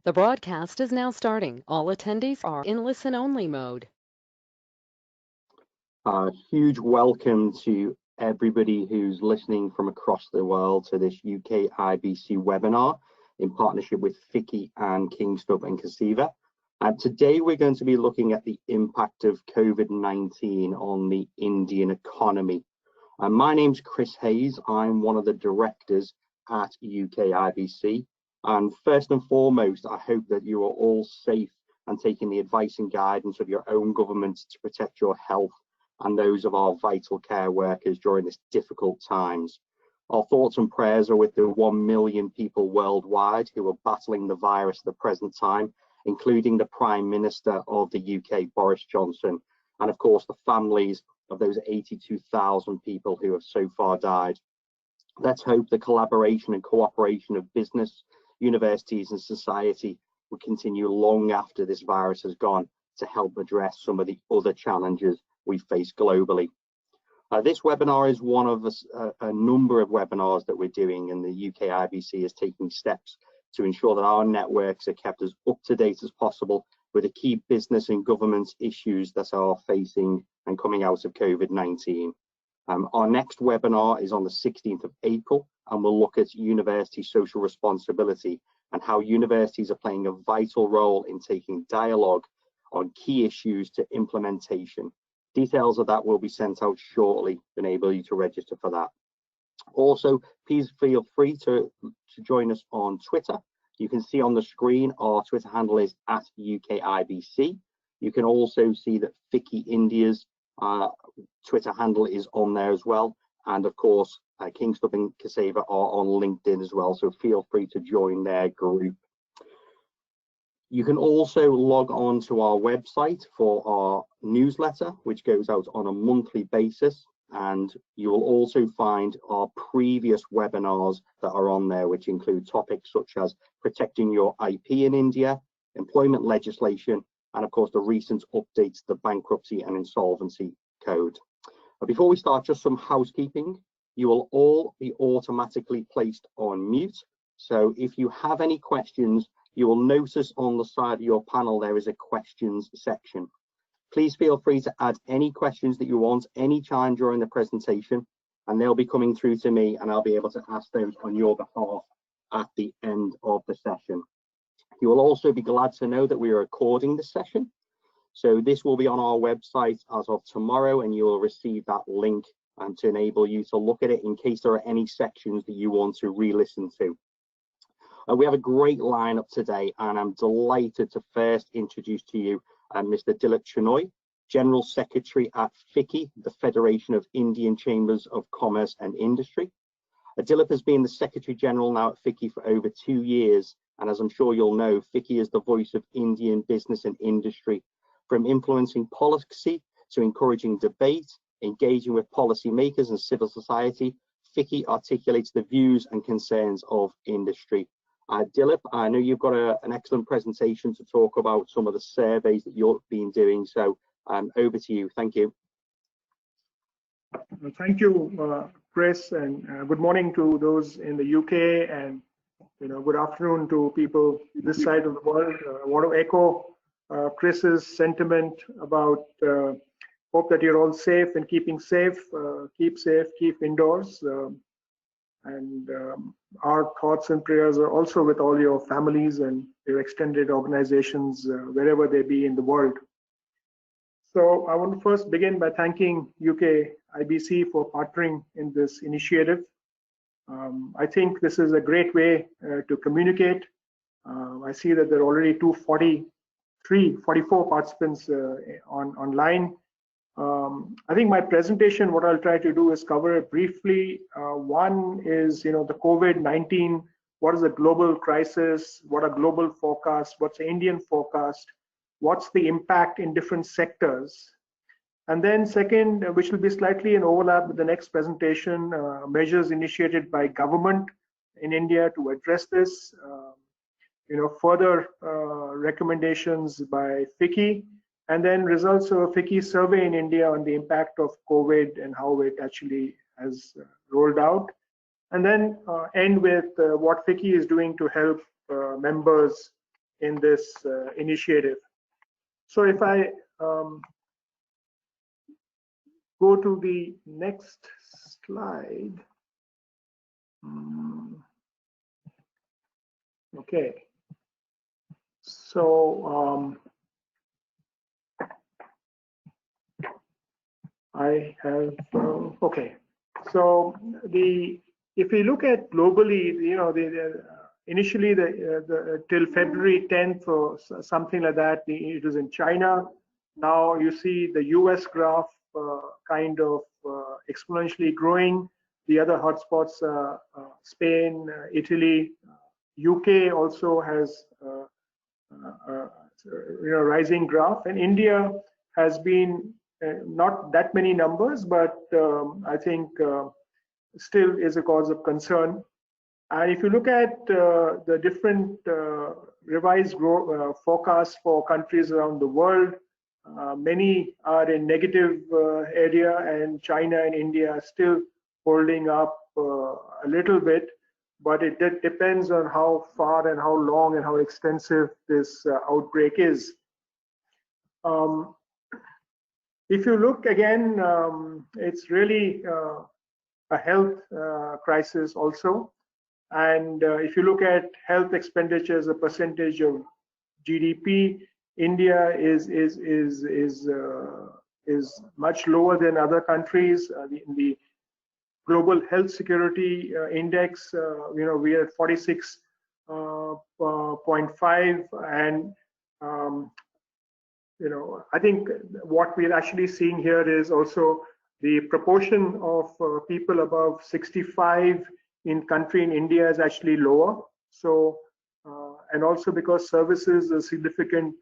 The broadcast is now starting. All attendees are in listen-only mode. A huge welcome to everybody who's listening from across the world to this UK IBC webinar in partnership with FICCI and Kingstub and Cassiva. Today we're going to be looking at the impact of COVID-19 on the Indian economy. My name's Chris Hayes. I'm one of the directors at UK IBC. And first and foremost, I hope that you are all safe and taking the advice and guidance of your own government to protect your health and those of our vital care workers during this difficult times. Our thoughts and prayers are with the 1 million people worldwide who are battling the virus at the present time, including the Prime Minister of the UK, Boris Johnson, and of course the families of those 82,000 people who have so far died. Let's hope the collaboration and cooperation of business, universities and society will continue long after this virus has gone to help address some of the other challenges we face globally. This webinar is one of a number of webinars that we're doing, and the UK IBC is taking steps to ensure that our networks are kept as up to date as possible with the key business and government issues that are facing and coming out of COVID-19. Our next webinar is on the 16th of April, and we'll look at university social responsibility and how universities are playing a vital role in taking dialogue on key issues to implementation. Details of that will be sent out shortly to enable you to register for that. Also, please feel free to join us on Twitter. You can see on the screen our Twitter handle is @UKIBC. You can also see that FICCI India's Twitter handle is on there as well. And of course, Kingstub and Cassiva are on LinkedIn as well, so feel free to join their group. You can also log on to our website for our newsletter, which goes out on a monthly basis. And you will also find our previous webinars that are on there, which include topics such as protecting your IP in India, employment legislation, and of course the recent updates to the bankruptcy and insolvency code. But before we start, just some housekeeping. You will all be automatically placed on mute. So if you have any questions, you will notice on the side of your panel there is a questions section. Please feel free to add any questions that you want anytime during the presentation, and they'll be coming through to me, and I'll be able to ask those on your behalf at the end of the session. You will also be glad to know that we are recording this session. So this will be on our website as of tomorrow, and you will receive that link to enable you to look at it in case there are any sections that you want to re-listen to. We have a great lineup today, and I'm delighted to first introduce to you Mr. Dilip Chenoy, General Secretary at FICCI, the Federation of Indian Chambers of Commerce and Industry. Dilip has been the Secretary General now at FICCI for over 2 years, and as I'm sure you'll know, FICCI is the voice of Indian business and industry, from influencing policy to encouraging debate, engaging with policymakers and civil society. FICCI articulates the views and concerns of industry. Dilip, I know you've got an excellent presentation to talk about some of the surveys that you've been doing, so over to you. Thank you. Thank you, Chris, and good morning to those in the UK, and good afternoon to people this side of the world. I want to echo Chris's sentiment about hope that you're all safe and keeping safe. Keep safe, keep indoors. And our thoughts and prayers are also with all your families and your extended organizations wherever they be in the world. So I want to first begin by thanking UK IBC for partnering in this initiative. I think this is a great way to communicate. I see that there are already 44 participants online. I think my presentation, what I'll try to do is cover it briefly. One is, the COVID-19, what is the global crisis, what are global forecasts, what's the Indian forecast, what's the impact in different sectors. And then second, which will be slightly in overlap with the next presentation, measures initiated by government in India to address this, further recommendations by FICCI, and then results of a FICCI survey in India on the impact of COVID and how it actually has rolled out. And then end with what FICCI is doing to help members in this initiative. So if I go to the next slide. Okay. So I have okay. So if we look at globally, initially till February 10th or something like that, it was in China. Now you see the US graph kind of exponentially growing. The other hotspots, Spain, Italy, UK also has rising graph, and India has been not that many numbers, but I think still is a cause of concern. And if you look at the different revised forecasts for countries around the world, many are in negative area, and China and India are still holding up a little bit, but it depends on how far and how long and how extensive this outbreak is. If you look again, it's really a health crisis also. And if you look at health expenditure as a percentage of GDP, India is much lower than other countries. In the Global Health Security Index, we are at 46.5, and I think what we're actually seeing here is also the proportion of people above 65 in India is actually lower. So, and also because services a significant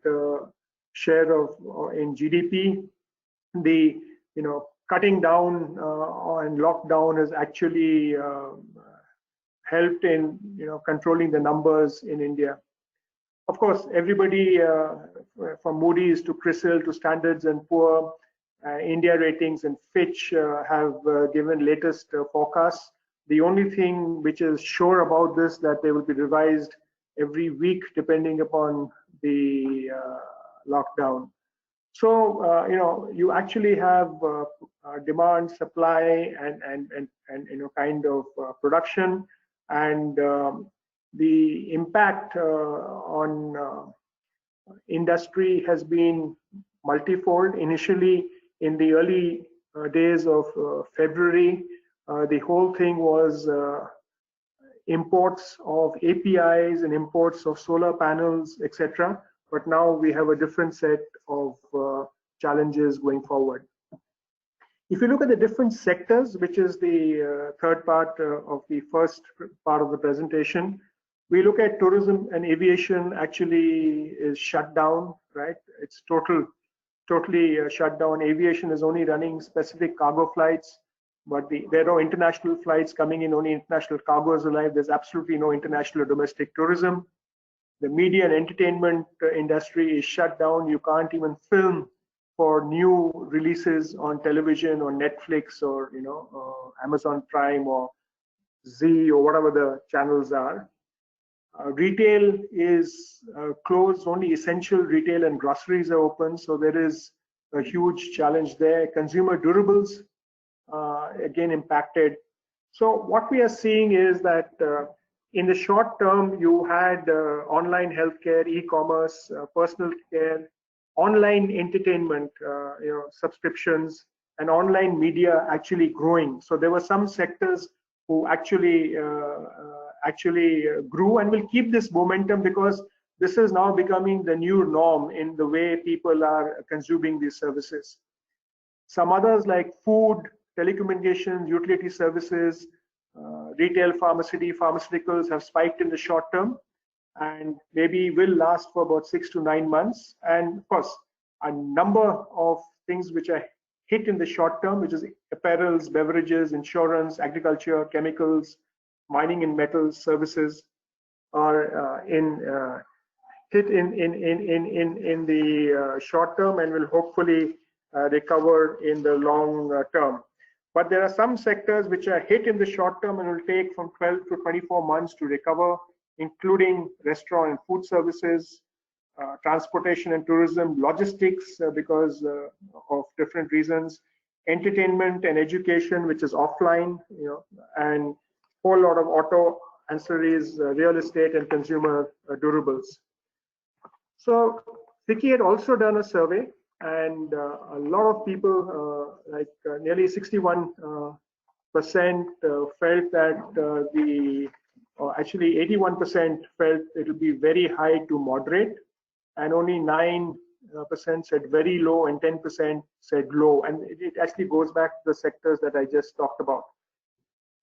share of in GDP, the cutting down and lockdown has actually helped in controlling the numbers in India. Of course, everybody from Moody's to CRISIL to Standards and Poor, India Ratings and Fitch have given latest forecasts. The only thing which is sure about this that they will be revised every week depending upon the lockdown. So you actually have demand, supply, and kind of production, and the impact on industry has been multifold. Initially, in the early days of February, the whole thing was imports of APIs and imports of solar panels, etc. But now we have a different set of challenges going forward. If you look at the different sectors, which is the third part of the first part of the presentation, we look at tourism and aviation actually is shut down, right? It's totally shut down. Aviation is only running specific cargo flights, but there are no international flights coming in, only international cargo is alive. There's absolutely no international or domestic tourism. The media and entertainment industry is shut down. You can't even film for new releases on television or Netflix or Amazon Prime or Z or whatever the channels are. Retail is closed. Only essential retail and groceries are open, so there is a huge challenge there. Consumer durables again impacted. So what we are seeing is that in the short term, you had online healthcare, e-commerce, personal care, online entertainment, subscriptions, and online media actually growing. So there were some sectors who actually grew and will keep this momentum because this is now becoming the new norm in the way people are consuming these services. Some others like food, telecommunications, utility services, retail, pharmaceuticals have spiked in the short term and maybe will last for about 6 to 9 months. And of course, a number of things which are hit in the short term, which is apparels, beverages, insurance, agriculture, chemicals, mining and metals, services are hit in the short term and will hopefully recover in the long term. But there are some sectors which are hit in the short term and will take from 12 to 24 months to recover, including restaurant and food services, transportation and tourism, logistics because of different reasons, entertainment and education, which is offline, and whole lot of auto ancillaries, real estate and consumer durables. So FICCI had also done a survey, and a lot of people, nearly 61% felt that actually 81% felt it will be very high to moderate, and only 9% said very low and 10% said low. And it actually goes back to the sectors that I just talked about.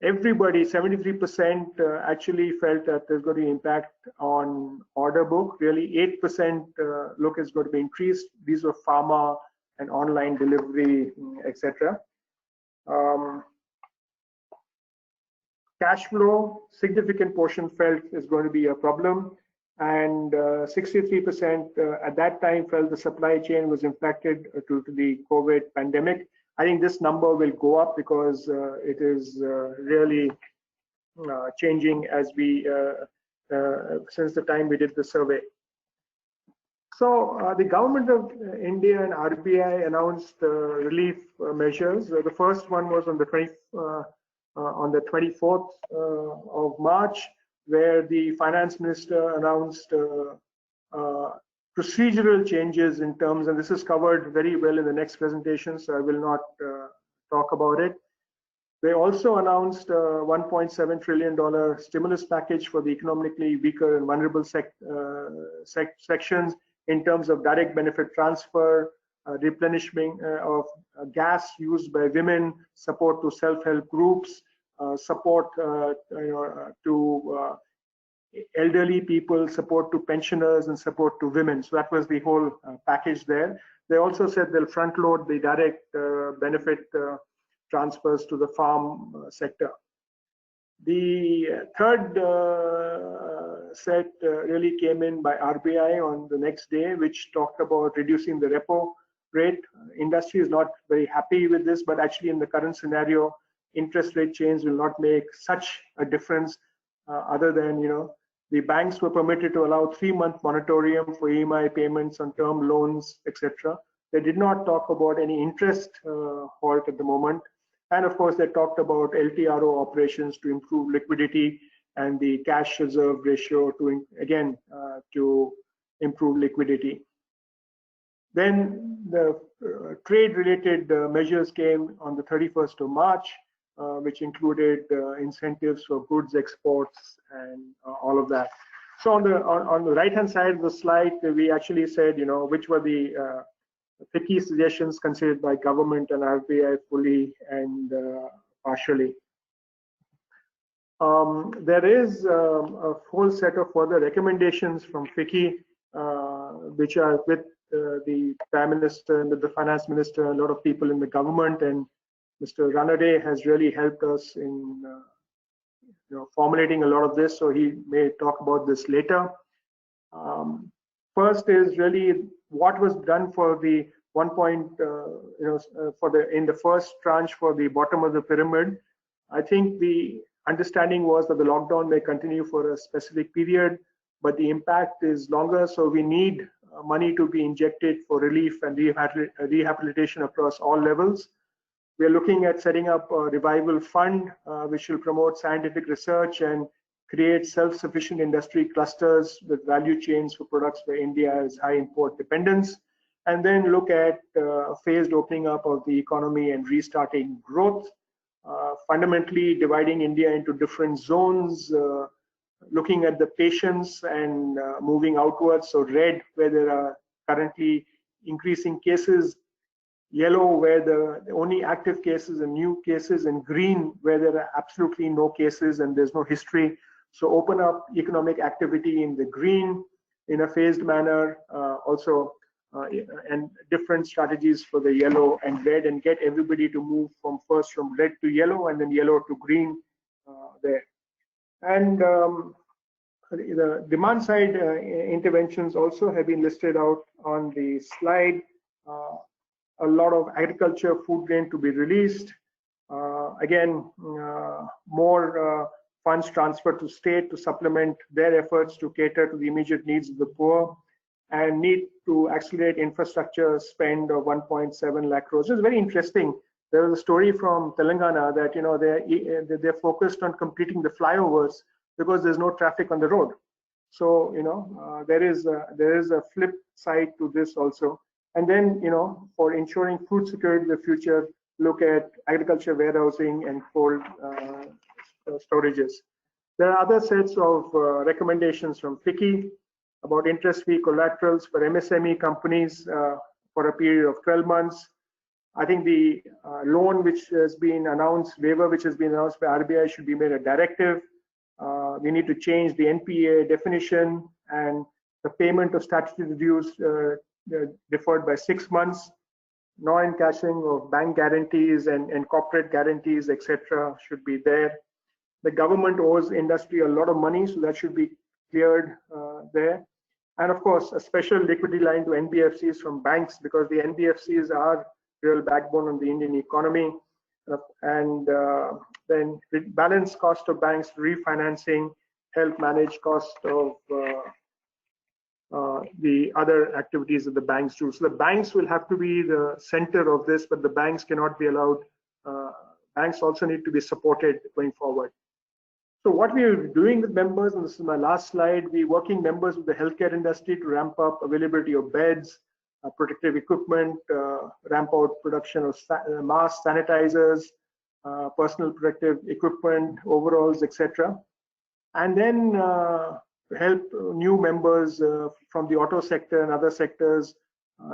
Everybody, 73% actually felt that there's going to be impact on order book. Really 8% look is going to be increased. These were pharma and online delivery, etc. Cash flow, significant portion felt is going to be a problem, and 63% at that time felt the supply chain was impacted due to the COVID pandemic. I think this number will go up because it is really changing as we since the time we did the survey. So the government of India and RBI announced relief measures. The first one was on the 24th of March, where the finance minister announced procedural changes in terms, and this is covered very well in the next presentation, so I will not talk about it. They also announced a $1.7 trillion stimulus package for the economically weaker and vulnerable sections in terms of direct benefit transfer, replenishing of gas used by women, support to self-help groups, support to elderly people, support to pensioners, and support to women. So that was the whole package there. They also said they'll front load the direct benefit transfers to the farm sector. The third set really came in by RBI on the next day, which talked about reducing the repo rate. Industry is not very happy with this, but actually in the current scenario, interest rate change will not make such a difference other than, the banks were permitted to allow 3-month moratorium for EMI payments on term loans, etc. They did not talk about any interest halt at the moment. And of course, they talked about LTRO operations to improve liquidity and the cash reserve ratio to, again, to improve liquidity. Then the trade-related measures came on the 31st of March, which included incentives for goods exports and all of that. So on the right-hand side of the slide, we actually said, which were the FICCI suggestions considered by government and RBI fully and partially. There is a whole set of further recommendations from FICCI, which are with the Prime Minister and with the Finance Minister, a lot of people in the government, and Mr. Ranade has really helped us in formulating a lot of this, so he may talk about this later. First is really what was done for the in the first tranche for the bottom of the pyramid. I think the understanding was that the lockdown may continue for a specific period, but the impact is longer, so we need money to be injected for relief and rehabilitation across all levels. We are looking at setting up a revival fund, which will promote scientific research and create self-sufficient industry clusters with value chains for products where India has high import dependence, and then look at a phased opening up of the economy and restarting growth, fundamentally dividing India into different zones, looking at the patients and moving outwards. So red, where there are currently increasing cases, yellow, where the only active cases and new cases, and green, where there are absolutely no cases and there's no history. So open up economic activity in the green in a phased manner, and different strategies for the yellow and red, and get everybody to move first from red to yellow and then yellow to green there. And the demand side interventions also have been listed out on the slide. A lot of agriculture, food grain to be released. Again, more funds transferred to state to supplement their efforts to cater to the immediate needs of the poor. and need to accelerate infrastructure spend of 1.7 lakh crores. It's very interesting. There was a story from Telangana that they're focused on completing the flyovers because there's no traffic on the road. So there is a flip side to this also. And then for ensuring food security in the future, look at agriculture warehousing and cold storages. There are other sets of recommendations from FICCI about interest-free collaterals for MSME companies for a period of 12 months. I think the loan which has been announced, waiver which has been announced by RBI should be made a directive. We need to change the NPA definition and the payment of statutory dues deferred by 6 months. Non-encashing of bank guarantees and corporate guarantees, etc., should be there. The government owes industry a lot of money, so that should be cleared there. And of course, a special liquidity line to NBFCs from banks, because the NBFCs are real backbone of the Indian economy. Then balance cost of banks refinancing, help manage cost of the other activities that the banks do. So the banks will have to be the center of this, but the banks cannot be allowed. Banks also need to be supported going forward. So what we are doing with members, and this is my last slide, we're working members with the healthcare industry to ramp up availability of beds, protective equipment, ramp out production of masks, sanitizers, personal protective equipment, overalls, etc. And then help new members from the auto sector and other sectors,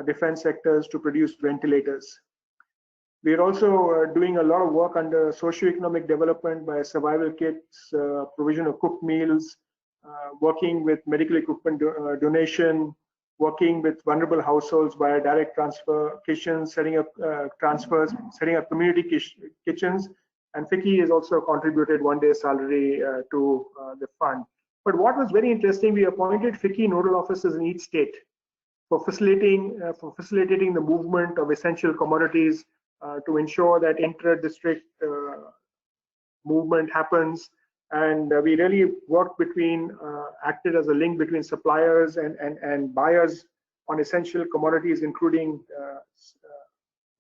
defense sectors, to produce ventilators. We are also doing a lot of work under socioeconomic development by survival kits, provision of cooked meals, working with medical equipment donation, working with vulnerable households via direct transfer kitchens, setting up transfers, setting up community kitchens, and FICCI has also contributed 1 day salary to the fund. But what was very interesting, we appointed FICCI nodal officers in each state for facilitating the movement of essential commodities, to ensure that inter-district movement happens. And we really worked between, acted as a link between suppliers and buyers on essential commodities, including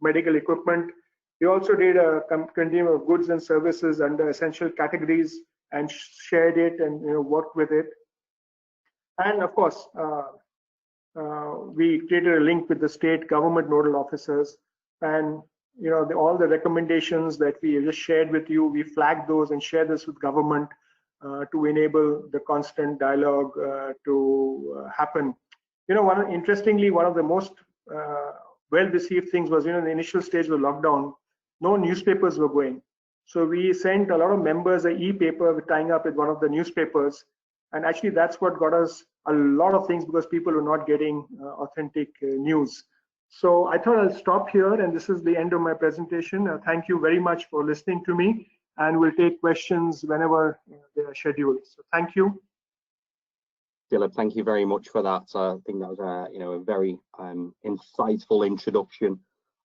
medical equipment. We also did a continuum of goods and services under essential categories and shared it and worked with it. And of course, we created a link with the state government nodal officers, and all the recommendations that we just shared with you, we flagged those and share this with government to enable the constant dialogue to happen. Interestingly, one of the most well-received things was, in the initial stage of lockdown, no newspapers were going. So we sent a lot of members an e-paper tying up with one of the newspapers. And actually, that's what got us a lot of things, because people were not getting authentic news. So I thought I'll stop here, and this is the end of my presentation. Thank you very much for listening to me, and we'll take questions whenever they are scheduled. So thank you. Dilip, thank you very much for that. I think that was a very insightful introduction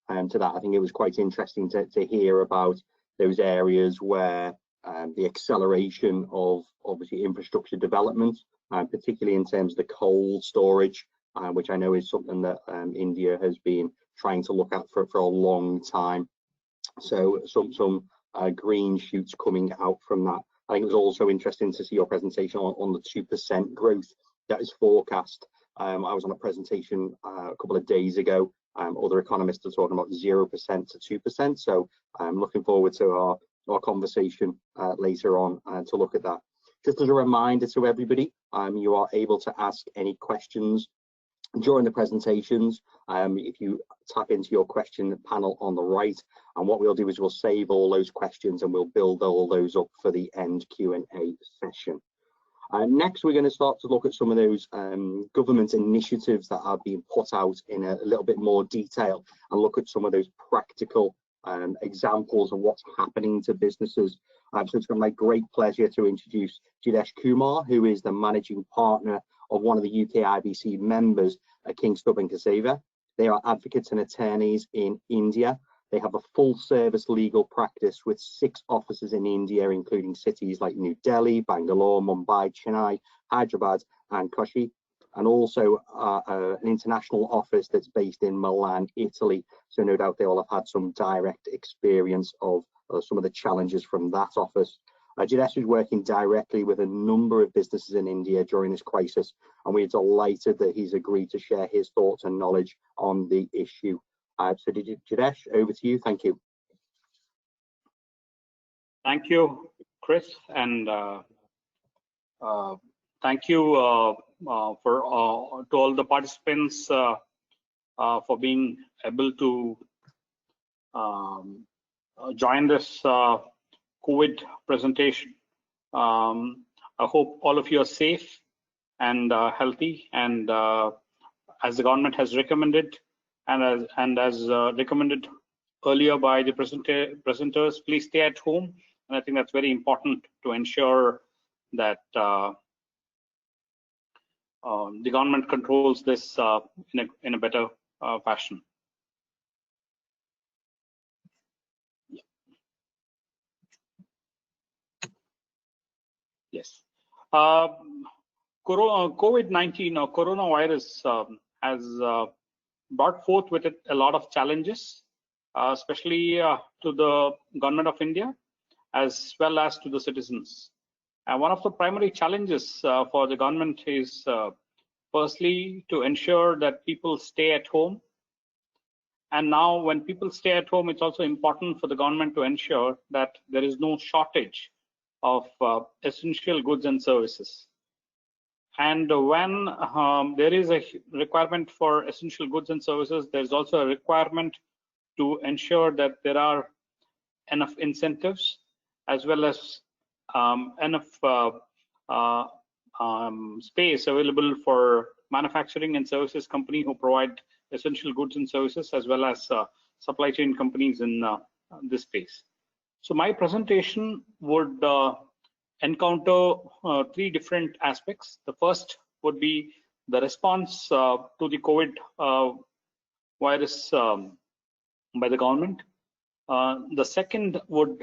to that. I think it was quite interesting to hear about those areas where the acceleration of obviously infrastructure development, particularly in terms of the cold storage, which I know is something that India has been trying to look at for a long time. So some green shoots coming out from that. I think it was also interesting to see your presentation on the 2% growth that is forecast. I was on a presentation a couple of days ago. Other economists are talking about 0% to 2%. So I'm looking forward to our conversation later on to look at that. Just as a reminder to everybody, you are able to ask any questions during the presentations. If you tap into your question panel on the right, and what we'll do is we'll save all those questions and we'll build all those up for the end Q&A session. Next, we're going to start to look at some of those government initiatives that are being put out in a little bit more detail, and look at some of those practical examples of what's happening to businesses. So it's been my great pleasure to introduce Jidesh Kumar, who is the managing partner of one of the UK IBC members at King Stubb & Kaseva. They are advocates and attorneys in India. They have a full service legal practice with 6 offices in India, including cities like New Delhi, Bangalore, Mumbai, Chennai, Hyderabad and Kochi. and also an international office that's based in Milan, Italy. So no doubt they all have had some direct experience of some of the challenges from that office. Jinesh is working directly with a number of businesses in India during this crisis, and we're delighted that he's agreed to share his thoughts and knowledge on the issue. So Jinesh, over to you. Thank you. Thank you, Chris, and thank you to all the participants for being able to join this COVID presentation. I hope all of you are safe and healthy, and as the government has recommended, and as recommended earlier by the presenters, please stay at home. And I think that's very important to ensure that the government controls this in a better fashion. Yes. COVID-19 or coronavirus has brought forth with it a lot of challenges, especially to the government of India, as well as to the citizens. And one of the primary challenges for the government is firstly to ensure that people stay at home. And now when people stay at home, it's also important for the government to ensure that there is no shortage of essential goods and services. And when there is a requirement for essential goods and services, there's also a requirement to ensure that there are enough incentives, as well as enough space available for manufacturing and services company who provide essential goods and services, as well as supply chain companies in this space. So my presentation would encounter three different aspects. The first would be the response to the COVID virus by the government. The second would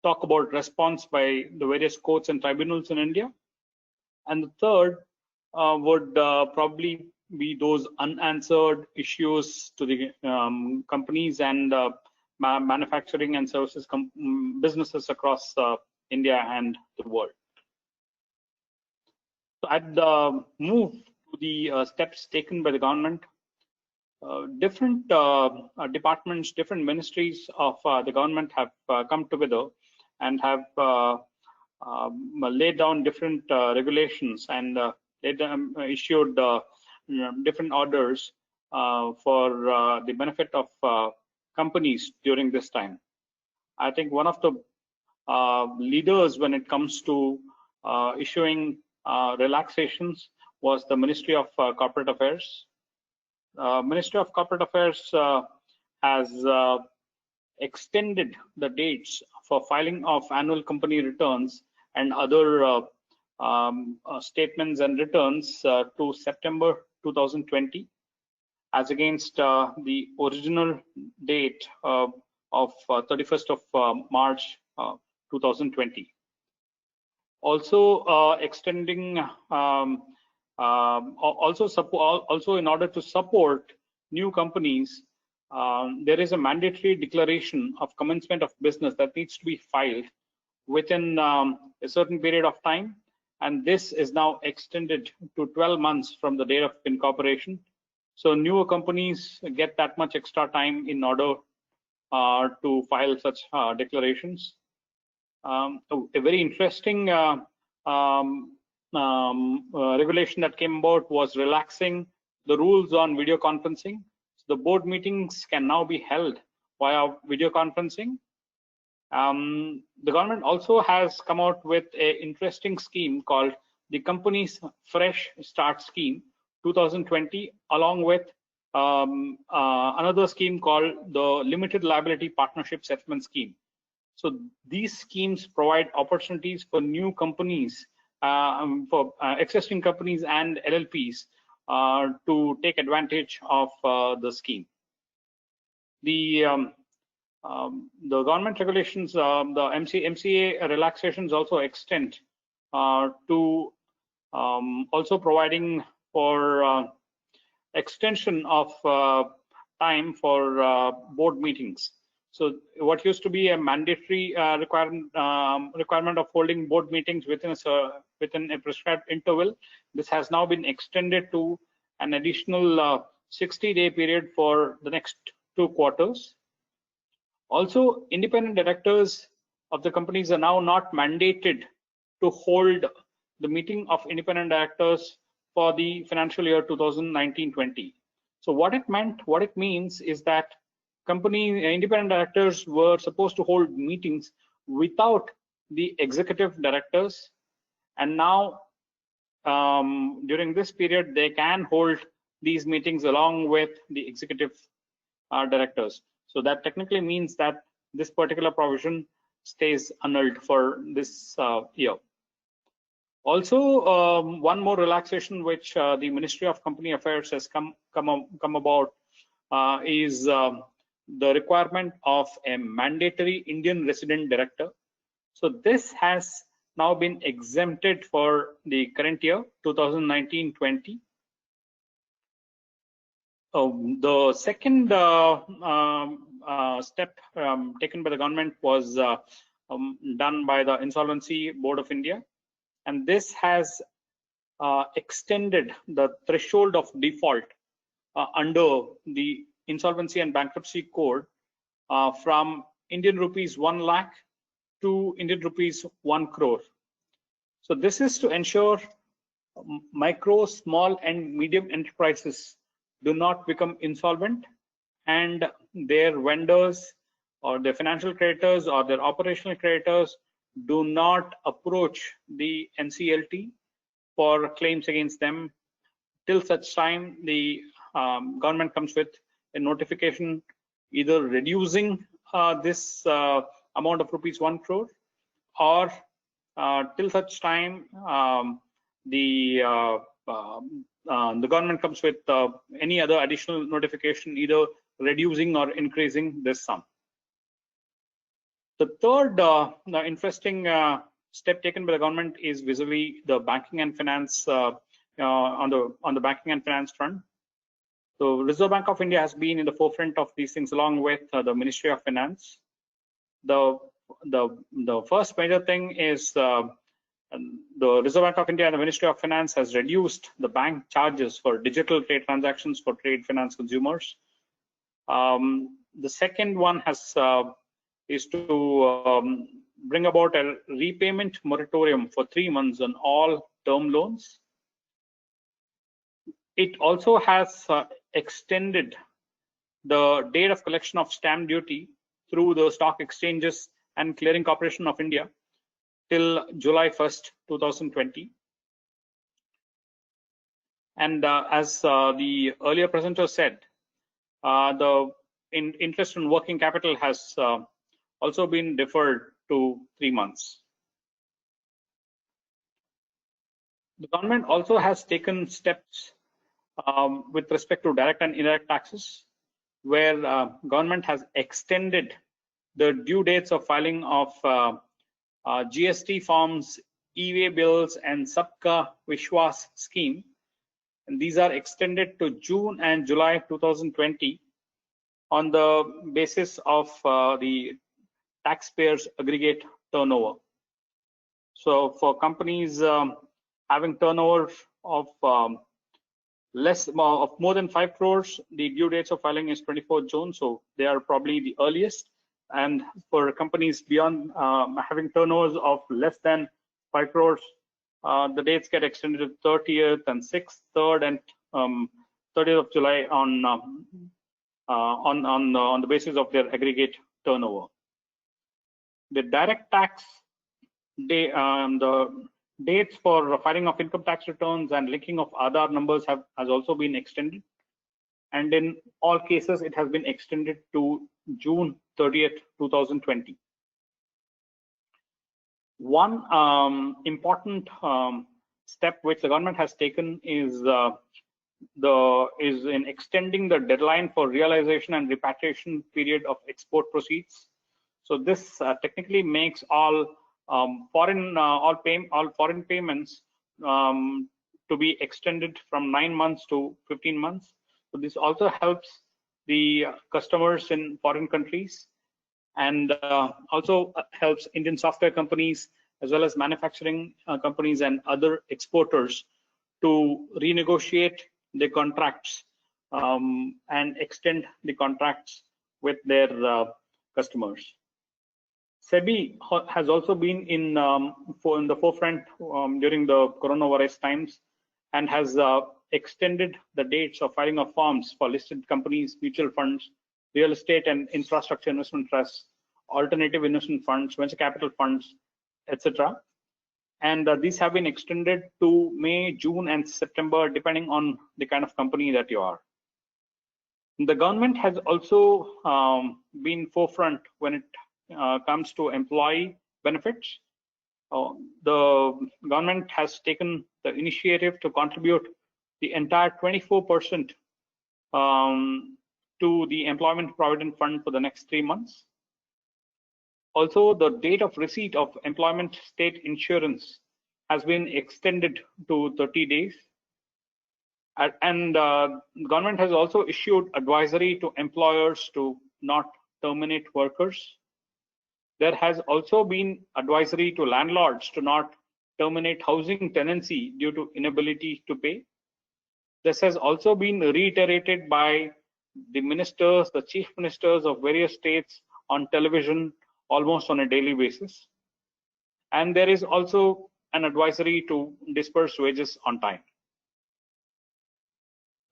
talk about response by the various courts and tribunals in India. And the third would probably be those unanswered issues to the companies and manufacturing and services businesses across India and the world. So I'd move to the steps taken by the government. Different departments, different ministries of the government have come together and have laid down different regulations and issued different orders for the benefit of companies during this time. I think one of the leaders when it comes to issuing relaxations was the Ministry of Corporate Affairs. Ministry of Corporate Affairs has extended the dates for filing of annual company returns and other statements and returns to September 2020, as against the original date of 31st of March 2020. Also extending, also in order to support new companies, there is a mandatory declaration of commencement of business that needs to be filed within a certain period of time, and this is now extended to 12 months from the date of incorporation. So newer companies get that much extra time in order to file such declarations. A very interesting regulation that came about was relaxing the rules on video conferencing. So the board meetings can now be held via video conferencing. The government also has come out with an interesting scheme called the Companies Fresh Start Scheme 2020, along with another scheme called the Limited Liability Partnership Settlement Scheme. So these schemes provide opportunities for new companies, for existing companies and LLPs to take advantage of the scheme. The government regulations, the MCA relaxations also extend to also providing for extension of time for board meetings. So what used to be a mandatory requirement of holding board meetings within a prescribed interval, this has now been extended to an additional 60-day period for the next 2 quarters. Also, independent directors of the companies are now not mandated to hold the meeting of independent directors for the financial year 2019-20. So what it means is that independent directors were supposed to hold meetings without the executive directors, and now during this period they can hold these meetings along with the executive directors. So that technically means that this particular provision stays annulled for this year. Also, one more relaxation which the Ministry of Company Affairs has come about is the requirement of a mandatory Indian resident director. So this has now been exempted for the current year 2019-20. The second step taken by the government was done by the Insolvency Board of India, and this has extended the threshold of default under the Insolvency and Bankruptcy Code from Indian rupees 1 lakh to Indian rupees 1 crore. So this is to ensure micro, small and medium enterprises do not become insolvent and their vendors or their financial creditors or their operational creditors do not approach the NCLT for claims against them till such time the government comes with a notification either reducing this amount of rupees 1 crore or till such time the government comes with any other additional notification either reducing or increasing this sum. The third interesting step taken by the government is vis-a-vis the banking and finance on the banking and finance front. So Reserve Bank of India has been in the forefront of these things along with the Ministry of Finance. The first major thing is the Reserve Bank of India and the Ministry of Finance has reduced the bank charges for digital trade transactions for trade finance consumers. The second one is to bring about a repayment moratorium for 3 months on all term loans. It also has extended the date of collection of stamp duty through the stock exchanges and clearing corporation of India till July 1st, 2020. And as the earlier presenter said, the interest on working capital has also been deferred to 3 months. The government also has taken steps with respect to direct and indirect taxes, where government has extended the due dates of filing of GST forms, e-way bills, and Sabka Vishwas scheme. And these are extended to June and July 2020 on the basis of the taxpayers' aggregate turnover. So for companies having turnover of more than 5 crores, the due dates of filing is 24 June, so they are probably the earliest. And for companies beyond having turnovers of less than 5 crores, the dates get extended to 30th and 6th, 3rd and 30th of July on the basis of their aggregate turnover. The direct tax, the dates for filing of income tax returns and linking of Aadhaar numbers has also been extended, and in all cases it has been extended to June 30th, 2020. One important step which the government has taken is in extending the deadline for realization and repatriation period of export proceeds. So this technically makes all foreign payments to be extended from 9 months to 15 months. So this also helps the customers in foreign countries, and also helps Indian software companies as well as manufacturing companies and other exporters to renegotiate their contracts and extend the contracts with their customers. SEBI has also been in the forefront during the coronavirus times, and has extended the dates of filing of forms for listed companies, mutual funds, real estate and infrastructure investment trusts, alternative investment funds, venture capital funds, etc. And these have been extended to May, June, and September, depending on the kind of company that you are. The government has also been forefront when it comes to employee benefits. The government has taken the initiative to contribute the entire 24% to the Employment Provident Fund for the next 3 months. Also, the date of receipt of employment state insurance has been extended to 30 days. And the government has also issued advisory to employers to not terminate workers. There has also been advisory to landlords to not terminate housing tenancy due to inability to pay. This has also been reiterated by the ministers, the chief ministers of various states on television almost on a daily basis. And there is also an advisory to disperse wages on time.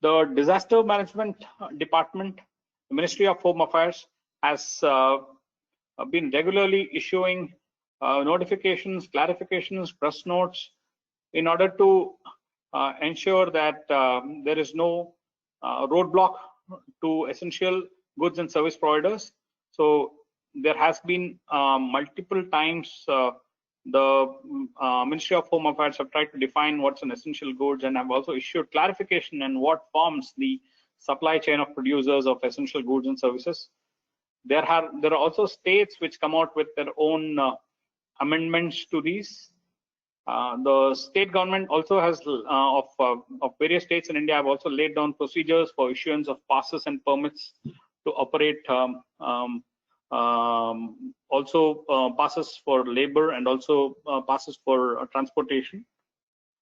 The Disaster Management Department, the Ministry of Home Affairs, has been regularly issuing notifications, clarifications, press notes in order to ensure that there is no roadblock to essential goods and service providers. So there has been multiple times the Ministry of Home Affairs have tried to define what's an essential goods, and have also issued clarification on what forms the supply chain of producers of essential goods and services. There are also states which come out with their own amendments to these. The state government also has of various states in India have also laid down procedures for issuance of passes and permits to operate, also passes for labor, and also passes for transportation.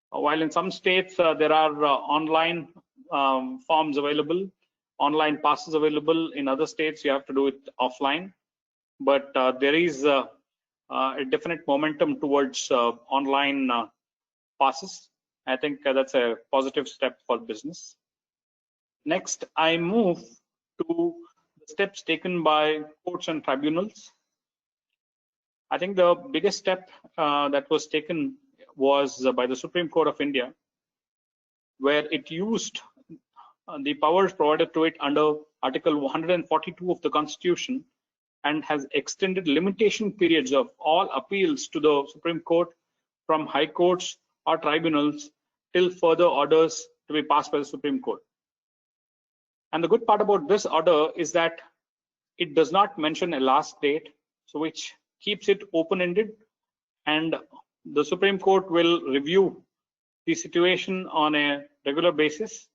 While in some states there are online forms available, online passes available. In other states you have to do it offline, but there is a definite momentum towards online passes. I think that's a positive step for business. Next, I move to the steps taken by courts and tribunals. I think the biggest step that was taken was by the Supreme Court of India, where it used the powers provided to it under Article 142 of the Constitution, and has extended limitation periods of all appeals to the Supreme Court from high courts or tribunals till further orders to be passed by the Supreme Court. And the good part about this order is that it does not mention a last date, so which keeps it open-ended, and the Supreme Court will review the situation on a regular basis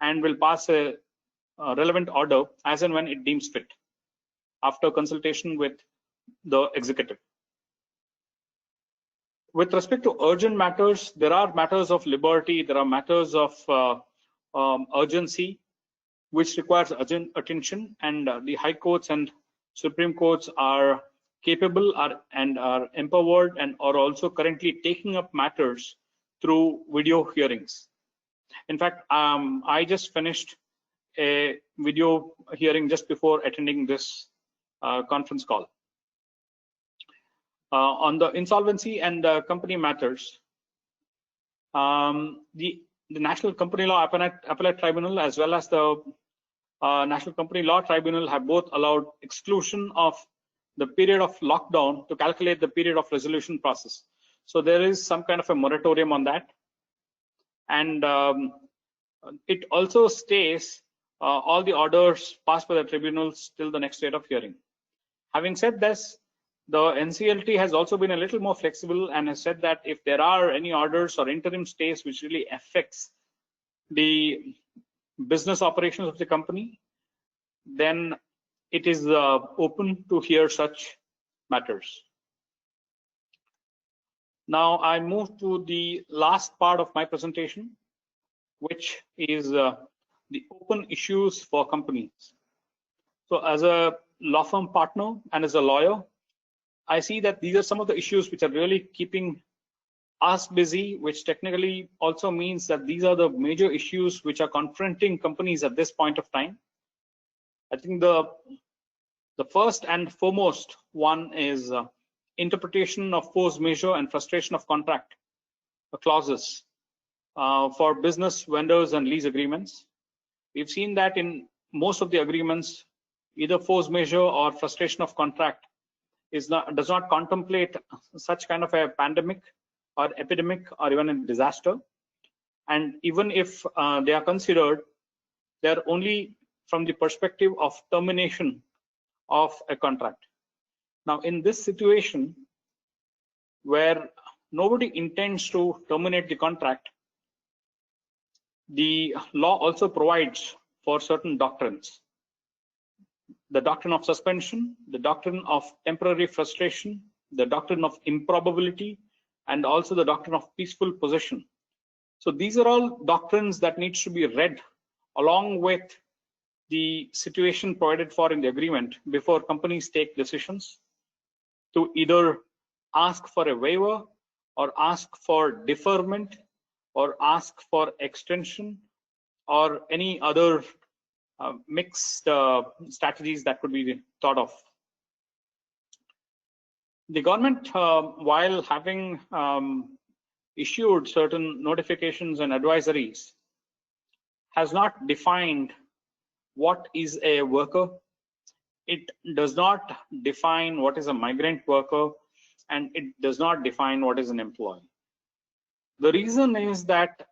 and will pass a relevant order as and when it deems fit, after consultation with the executive. With respect to urgent matters, there are matters of liberty, there are matters of urgency, which requires urgent attention, and the high courts and Supreme Courts are capable and are empowered and are also currently taking up matters through video hearings. In fact, I just finished a video hearing just before attending this conference call on the insolvency and company matters. The National Company Law Appellate Tribunal as well as the National Company Law Tribunal have both allowed exclusion of the period of lockdown to calculate the period of resolution process. So there is some kind of a moratorium on that, and it also stays all the orders passed by the tribunals till the next date of hearing. Having said this, The NCLT has also been a little more flexible and has said that if there are any orders or interim stays which really affects the business operations of the company, then it is open to hear such matters. Now I move to the last part of my presentation, which is the open issues for companies. So as a law firm partner and as a lawyer, I see that these are some of the issues which are really keeping us busy, which technically also means that these are the major issues which are confronting companies at this point of time. I think the first and foremost one is interpretation of force majeure and frustration of contract clauses for business, vendors, and lease agreements. We've seen that in most of the agreements, either force majeure or frustration of contract does not contemplate such kind of a pandemic or epidemic or even a disaster. And even if they are considered, they're only from the perspective of termination of a contract. Now, in this situation where nobody intends to terminate the contract, the law also provides for certain doctrines. The doctrine of suspension, the doctrine of temporary frustration, the doctrine of improbability, and also the doctrine of peaceful possession. So these are all doctrines that needs to be read along with the situation provided for in the agreement before companies take decisions to either ask for a waiver or ask for deferment or ask for extension or any other mixed strategies that could be thought of. The government, while having issued certain notifications and advisories, has not defined what is a worker. It does not define what is a migrant worker, and it does not define what is an employee. The reason is that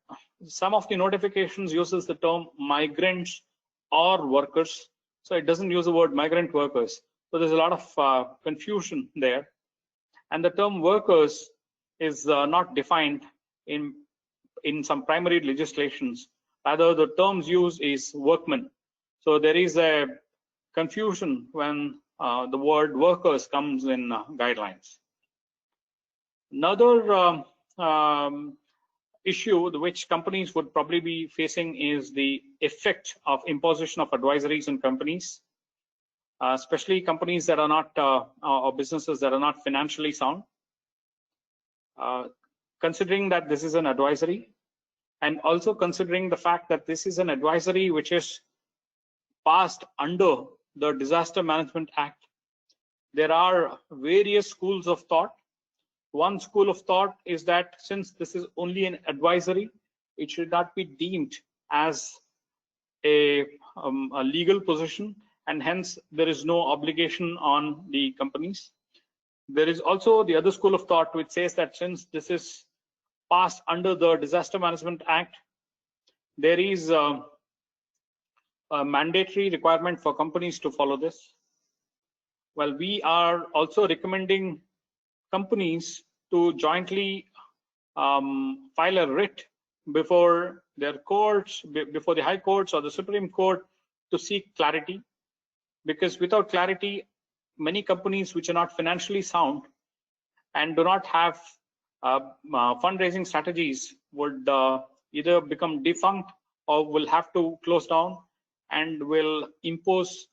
some of the notifications uses the term migrants or workers, so it doesn't use the word migrant workers. So there's a lot of confusion there, and the term workers is not defined in some primary legislations. Rather, the terms used is workmen. So there is a confusion when the word workers comes in guidelines. Another issue which companies would probably be facing is the effect of imposition of advisories on companies, especially companies that are not or businesses that are not financially sound. Considering that this is an advisory, and also considering the fact that this is an advisory which is passed under the Disaster Management Act, there are various schools of thought. One school of thought is that since this is only an advisory, it should not be deemed as a legal position, and hence there is no obligation on the companies. There is also the other school of thought which says that since this is passed under the Disaster Management Act, there is a mandatory requirement for companies to follow this. Well, we are also recommending companies to jointly file a writ before their courts, before the high courts or the Supreme Court, to seek clarity, because without clarity, many companies which are not financially sound and do not have fundraising strategies would either become defunct or will have to close down and will impose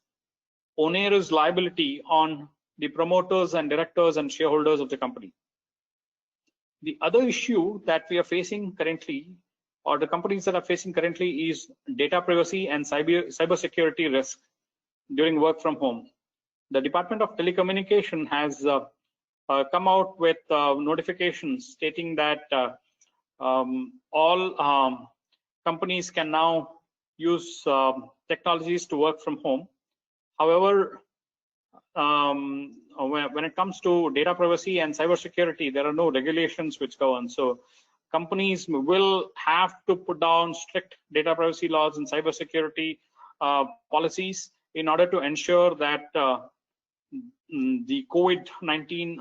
onerous liability on the promoters and directors and shareholders of the company. The other issue that we are facing currently, or the companies that are facing currently, is data privacy and cybersecurity risk during work from home. The Department of Telecommunication has come out with notifications stating that all companies can now use technologies to work from home. However, when it comes to data privacy and cybersecurity, there are no regulations which govern. So companies will have to put down strict data privacy laws and cybersecurity policies in order to ensure that the COVID-19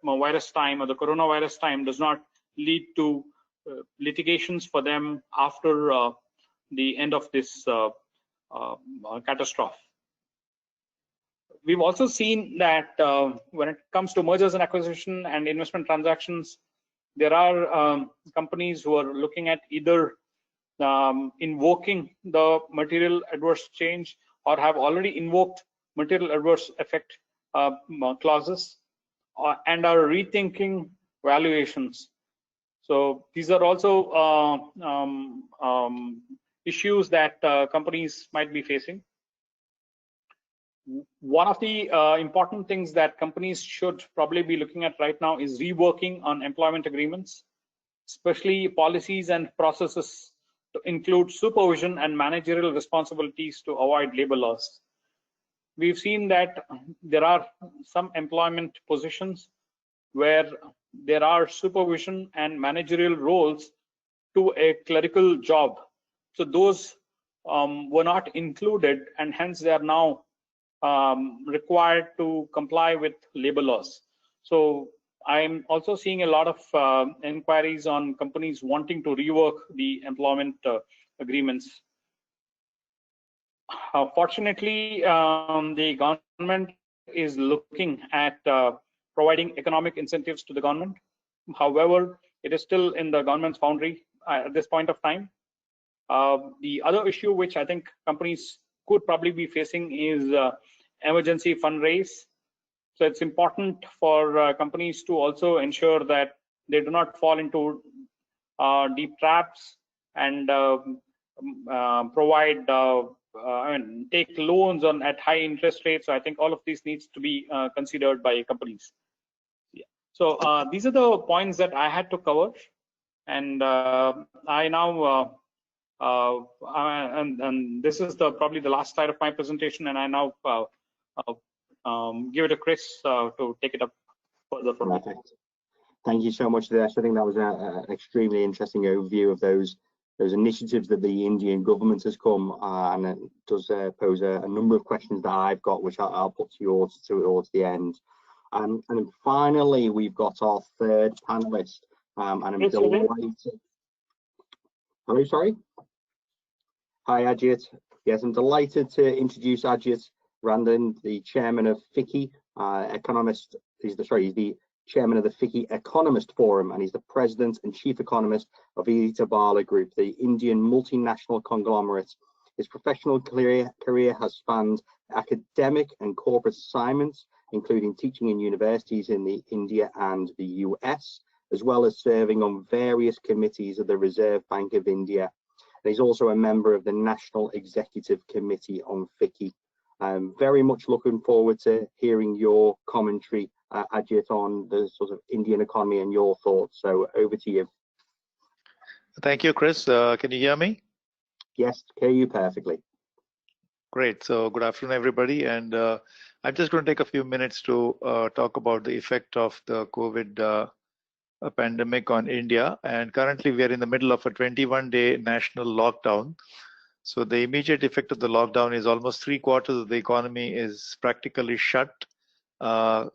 virus time or the coronavirus time does not lead to litigations for them after the end of this catastrophe. We've also seen that when it comes to mergers and acquisition and investment transactions, there are companies who are looking at either invoking the material adverse change or have already invoked material adverse effect clauses and are rethinking valuations. So these are also issues that companies might be facing. One of the important things that companies should probably be looking at right now is reworking on employment agreements, especially policies and processes to include supervision and managerial responsibilities to avoid labor loss. We've seen that there are some employment positions where there are supervision and managerial roles to a clerical job. So those were not included, and hence they are now required to comply with labor laws. So I'm also seeing a lot of inquiries on companies wanting to rework the employment agreements. Fortunately, the government is looking at providing economic incentives to the government. However, it is still in the government's boundary at this point of time. The other issue which I think companies could probably be facing is emergency fundraise. So it's important for companies to also ensure that they do not fall into deep traps and provide take loans at high interest rates. So I think all of these needs to be considered by companies. Yeah. So these are the points that I had to cover, and I now and this is probably the last slide of my presentation, and I now give it to Chris to take it up further from Perfect. Thank you so much for this. I think that was an extremely interesting overview of those initiatives that the Indian government has come, and it does pose a number of questions that I've got, which I'll put towards the end. And then finally, we've got our third panelist, and I'm delighted. Hello, sorry. Hi, Ajit. Yes, I'm delighted to introduce Ajit Randan, the chairman of FICCI, economist. He's the chairman of the FICCI Economist Forum, and he's the president and chief economist of Tabala Group, the Indian multinational conglomerate. His professional career has spanned academic and corporate assignments, including teaching in universities in India and the US, as well as serving on various committees of the Reserve Bank of India. And he's also a member of the National Executive Committee on FICCI. Very much looking forward to hearing your commentary, Ajit, on the sort of Indian economy and your thoughts. So over to you. Thank you, Chris. Can you hear me? Yes, hear you perfectly. Great. So good afternoon, everybody. And I'm just going to take a few minutes to talk about the effect of the COVID pandemic on India. And currently, we are in the middle of a 21-day national lockdown. So the immediate effect of the lockdown is almost 3/4 of the economy is practically shut.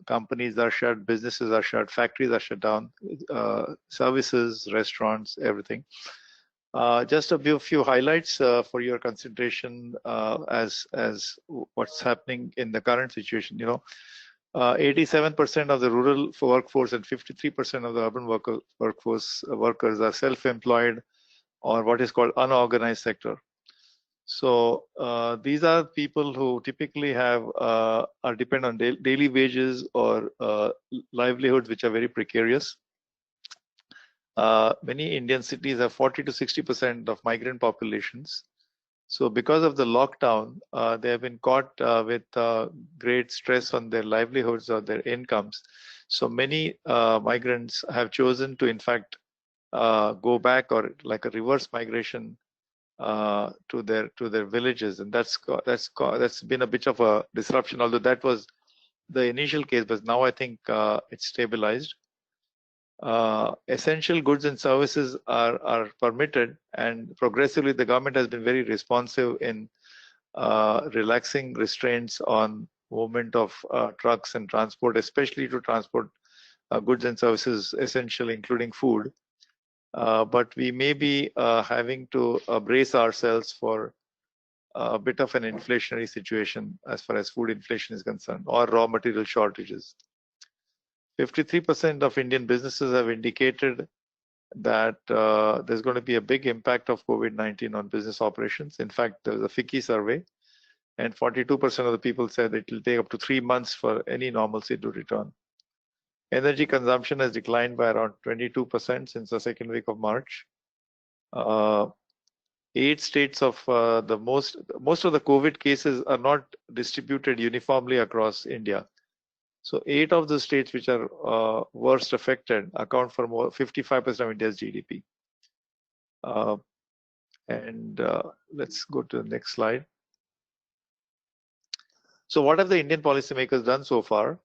Companies are shut, businesses are shut, factories are shut down, services, restaurants, everything. Just a few highlights for your consideration as what's happening in the current situation. 87% of the rural workforce and 53% of the urban workers are self-employed or what is called unorganized sector. So these are people who typically are depend on daily wages or livelihoods which are very precarious. Many Indian cities have 40 to 60% of migrant populations. So because of the lockdown, they have been caught with great stress on their livelihoods or their incomes. So many migrants have chosen to, in fact, go back or like a reverse migration to their villages, and that's been a bit of a disruption. Although that was the initial case, but now I think it's stabilized. Essential goods and services are permitted, and progressively the government has been very responsive in relaxing restraints on movement of trucks and transport, especially to transport goods and services, essentially including food. But we may be having to brace ourselves for a bit of an inflationary situation as far as food inflation is concerned, or raw material shortages. 53% of Indian businesses have indicated that there's going to be a big impact of COVID-19 on business operations. In fact, there was a FICCI survey, and 42% of the people said it will take up to 3 months for any normalcy to return. Energy consumption has declined by around 22% since the second week of March. 8 states of most of the COVID cases are not distributed uniformly across India. So 8 of the states which are worst affected account for 55% of India's GDP. Let's go to the next slide. So what have the Indian policymakers done so far?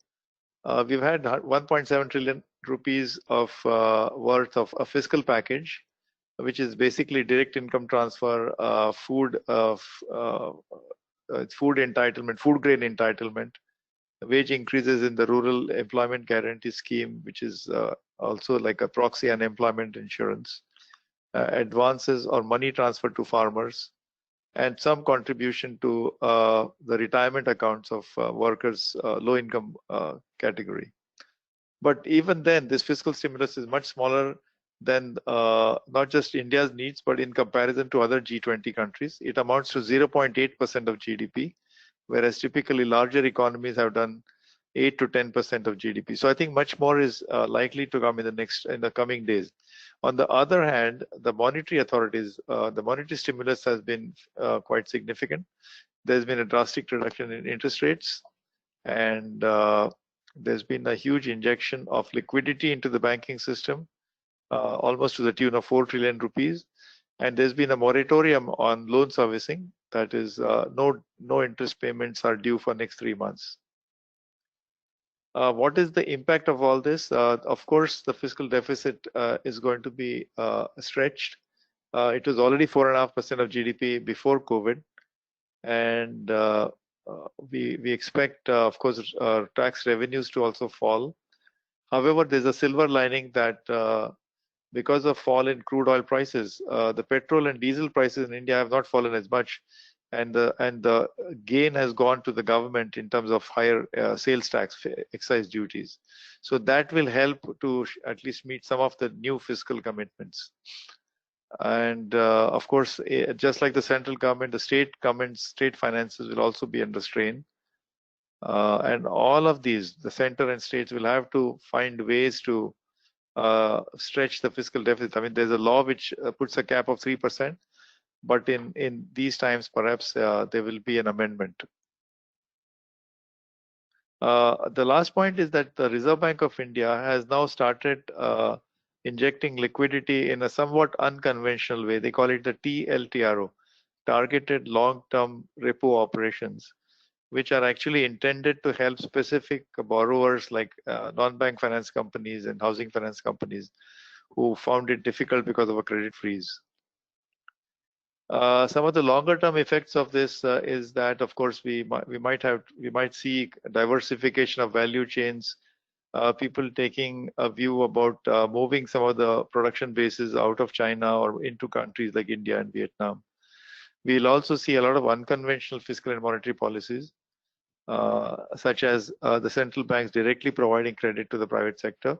We've had 1.7 trillion rupees of worth of a fiscal package, which is basically direct income transfer, food entitlement, food grain entitlement, wage increases in the rural employment guarantee scheme, which is also like a proxy unemployment insurance, advances or money transfer to farmers, and some contribution to the retirement accounts of workers, low income category. But even then, this fiscal stimulus is much smaller than not just India's needs, but in comparison to other G20 countries. It amounts to 0.8% of GDP, whereas typically larger economies have done 8 to 10% of GDP. So I think much more is likely to come in the coming days. On the other hand, the monetary authorities, the monetary stimulus has been quite significant. There's been a drastic reduction in interest rates, and there's been a huge injection of liquidity into the banking system, almost to the tune of 4 trillion rupees. And there's been a moratorium on loan servicing. That is, no interest payments are due for next 3 months. What is the impact of all this? Of course, the fiscal deficit is going to be stretched. It was already 4.5% of GDP before COVID, and we expect, of course, tax revenues to also fall. However, there's a silver lining that because of fall in crude oil prices, the petrol and diesel prices in India have not fallen as much, and the gain has gone to the government in terms of higher sales tax, excise duties. So that will help to at least meet some of the new fiscal commitments. And of course, just like the central government, the state governments, state finances will also be under strain. And all of these, the center and states, will have to find ways to stretch the fiscal deficit. I mean, there's a law which puts a cap of 3%, but in these times, perhaps there will be an amendment. The last point is that the Reserve Bank of India has now started injecting liquidity in a somewhat unconventional way. They call it the TLTRO, Targeted Long-Term Repo Operations, which are actually intended to help specific borrowers like non-bank finance companies and housing finance companies who found it difficult because of a credit freeze. Some of the longer-term effects of this is that, of course, we might see diversification of value chains, people taking a view about moving some of the production bases out of China or into countries like India and Vietnam. We'll also see a lot of unconventional fiscal and monetary policies, such as the central banks directly providing credit to the private sector.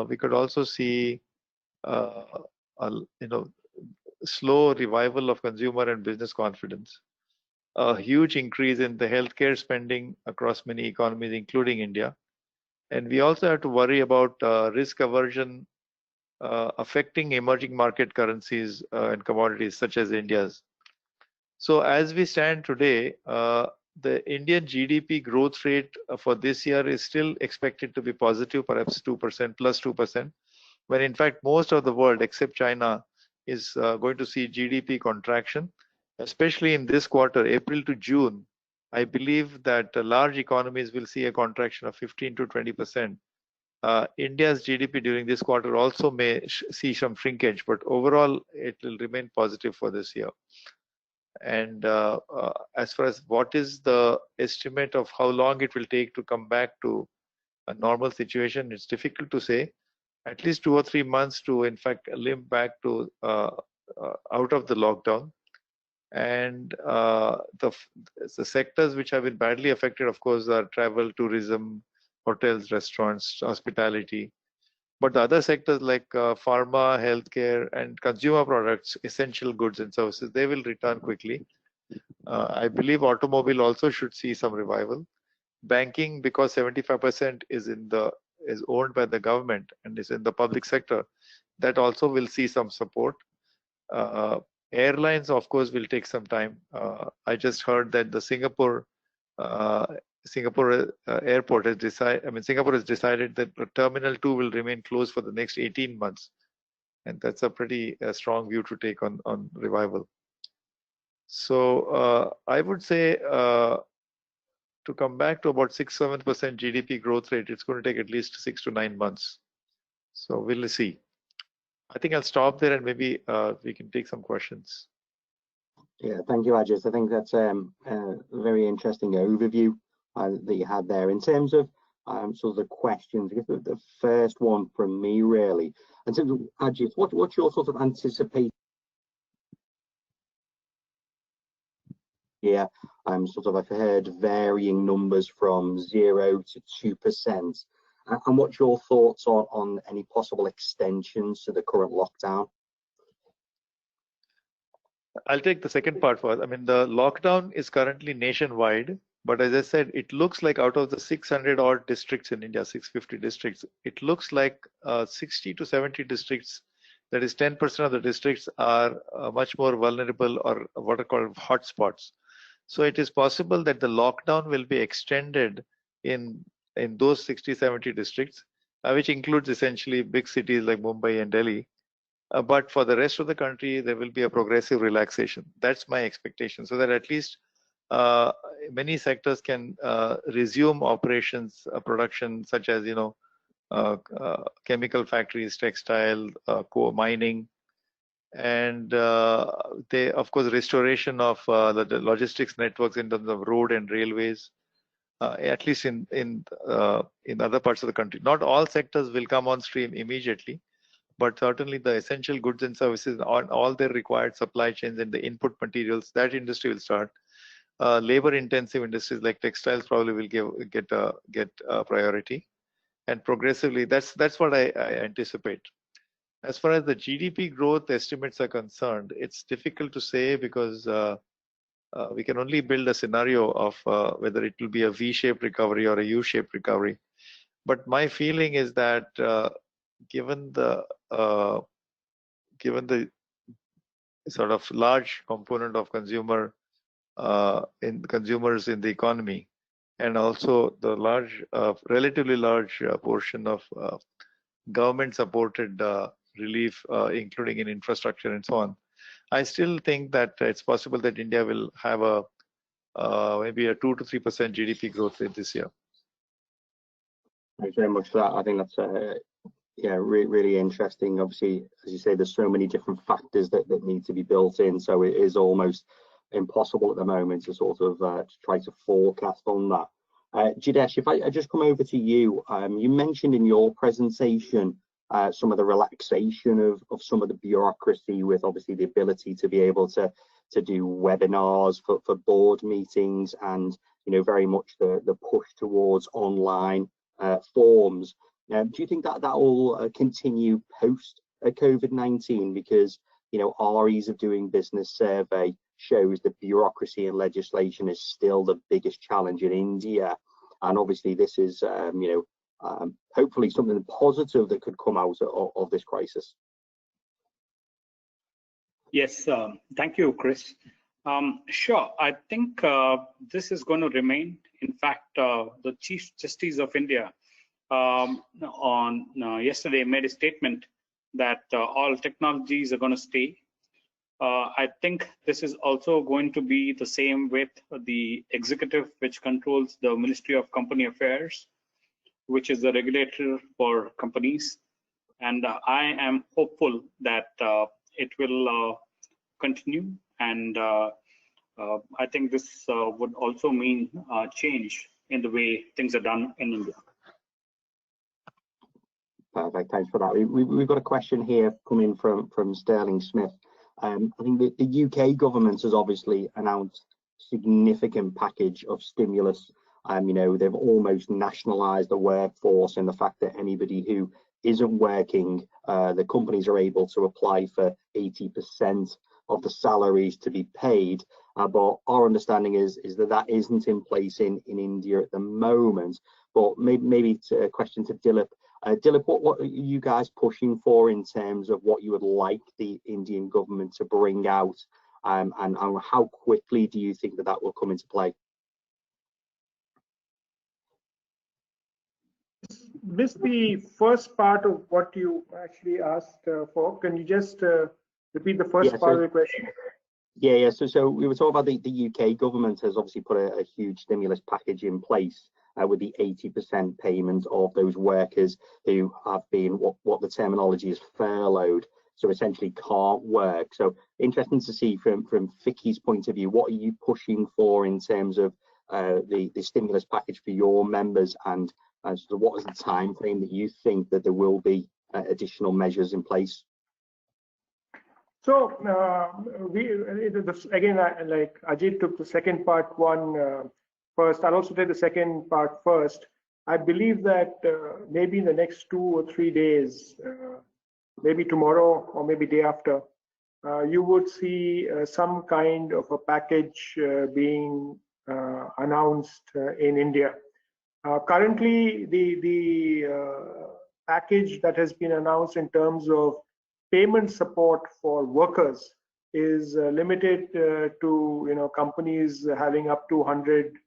We could also see, slow revival of consumer and business confidence, a huge increase in the healthcare spending across many economies, including India. And we also have to worry about risk aversion affecting emerging market currencies and commodities such as India's. So as we stand today, the Indian GDP growth rate for this year is still expected to be positive, perhaps 2%, plus 2%, when in fact most of the world except China is going to see GDP contraction, especially in this quarter, April to June. I believe that large economies will see a contraction of 15 to 20%. India's GDP during this quarter also may see some shrinkage, but overall it will remain positive for this year. And as far as what is the estimate of how long it will take to come back to a normal situation, it's difficult to say. At least 2 or 3 months to, in fact, limp back to out of the lockdown. And the sectors which have been badly affected, of course, are travel, tourism, hotels, restaurants, hospitality. But the other sectors like pharma, healthcare, and consumer products, essential goods and services, they will return quickly. I believe automobile also should see some revival. Banking, because 75% is owned by the government and is in the public sector, that also will see some support. Airlines, of course, will take some time. I just heard that the Singapore airport has decided. Singapore has decided that Terminal 2 will remain closed for the next 18 months, and that's a pretty strong view to take on revival. So I would say to come back to about 6-7% GDP growth rate, it's going to take at least 6 to 9 months. So we'll see. I think I'll stop there and maybe we can take some questions. Yeah, thank you, Ajit. I think that's a very interesting overview that you had there. In terms of sort of the questions, I guess the first one from me really, in terms of Ajit, what's your sort of anticipation? Yeah, I've heard varying numbers from 0 to 2%. And what's your thoughts on any possible extensions to the current lockdown? I'll take the second part first. The lockdown is currently nationwide, but as I said, it looks like out of the 600 odd districts in India, 650 districts, it looks like 60 to 70 districts, that is 10% of the districts, are much more vulnerable, or what are called hotspots. So it is possible that the lockdown will be extended in those 60-70 districts, which includes essentially big cities like Mumbai and Delhi. But for the rest of the country, there will be a progressive relaxation. That's my expectation, so that at least many sectors can resume operations, production, such as chemical factories, textile, coal mining, and of course, restoration of the logistics networks in terms of road and railways, at least in other parts of the country. Not all sectors will come on stream immediately, but certainly the essential goods and services on all their required supply chains and the input materials, that industry will start. Labor-intensive industries like textiles probably will get priority, and progressively, that's what I anticipate. As far as the GDP growth estimates are concerned, it's difficult to say because we can only build a scenario of whether it will be a V-shaped recovery or a U-shaped recovery. But my feeling is that given the sort of large component of consumers in the economy, and also the relatively large portion of government-supported relief, including in infrastructure and so on, I still think that it's possible that India will have maybe a 2 to 3% GDP growth rate this year. Thanks very much for that. I think that's really interesting. Obviously, as you say, there's so many different factors that need to be built in, so it is almost impossible at the moment to sort of try to forecast on that. Jidesh, if I just come over to you, you mentioned in your presentation some of the relaxation of some of the bureaucracy, with obviously the ability to be able to do webinars for board meetings, and very much the push towards online forms. Do you think that will continue post COVID-19? Because our ease of doing business survey shows that bureaucracy and legislation is still the biggest challenge in India, and obviously this is hopefully something positive that could come out of this crisis. Yes, thank you, Chris. Sure, I think this is going to remain. In fact, the Chief Justice of India on yesterday made a statement that all technologies are going to stay. I think this is also going to be the same with the executive, which controls the Ministry of Company Affairs, which is the regulator for companies. And I am hopeful that it will continue. And I think this would also mean change in the way things are done in India. Perfect, thanks for that. We've got a question here coming from Sterling Smith. I think the UK government has obviously announced significant package of stimulus. You know, they've almost nationalised the workforce, and the fact that anybody who isn't working, the companies are able to apply for 80% of the salaries to be paid. But our understanding is that isn't in place in India at the moment. But maybe a question to Dilip. Dilip, what are you guys pushing for in terms of what you would like the Indian government to bring out, and how quickly do you think that will come into play? Missed the first part of what you actually asked for. Can you just repeat the first part of the question? Yeah. So we were talking about the UK government has obviously put a huge stimulus package in place with the 80% payment of those workers who have been what the terminology is furloughed, so essentially can't work. So interesting to see from FICCI's point of view, what are you pushing for in terms of the stimulus package for your members, and so what is the time frame that you think that there will be additional measures in place? So again, like Ajit took the second part first. I'll also take the second part first. I believe that maybe in the next 2 or 3 days, maybe tomorrow or maybe day after, you would see some kind of a package being announced in India. Currently, the package that has been announced in terms of payment support for workers is limited to companies having up to 100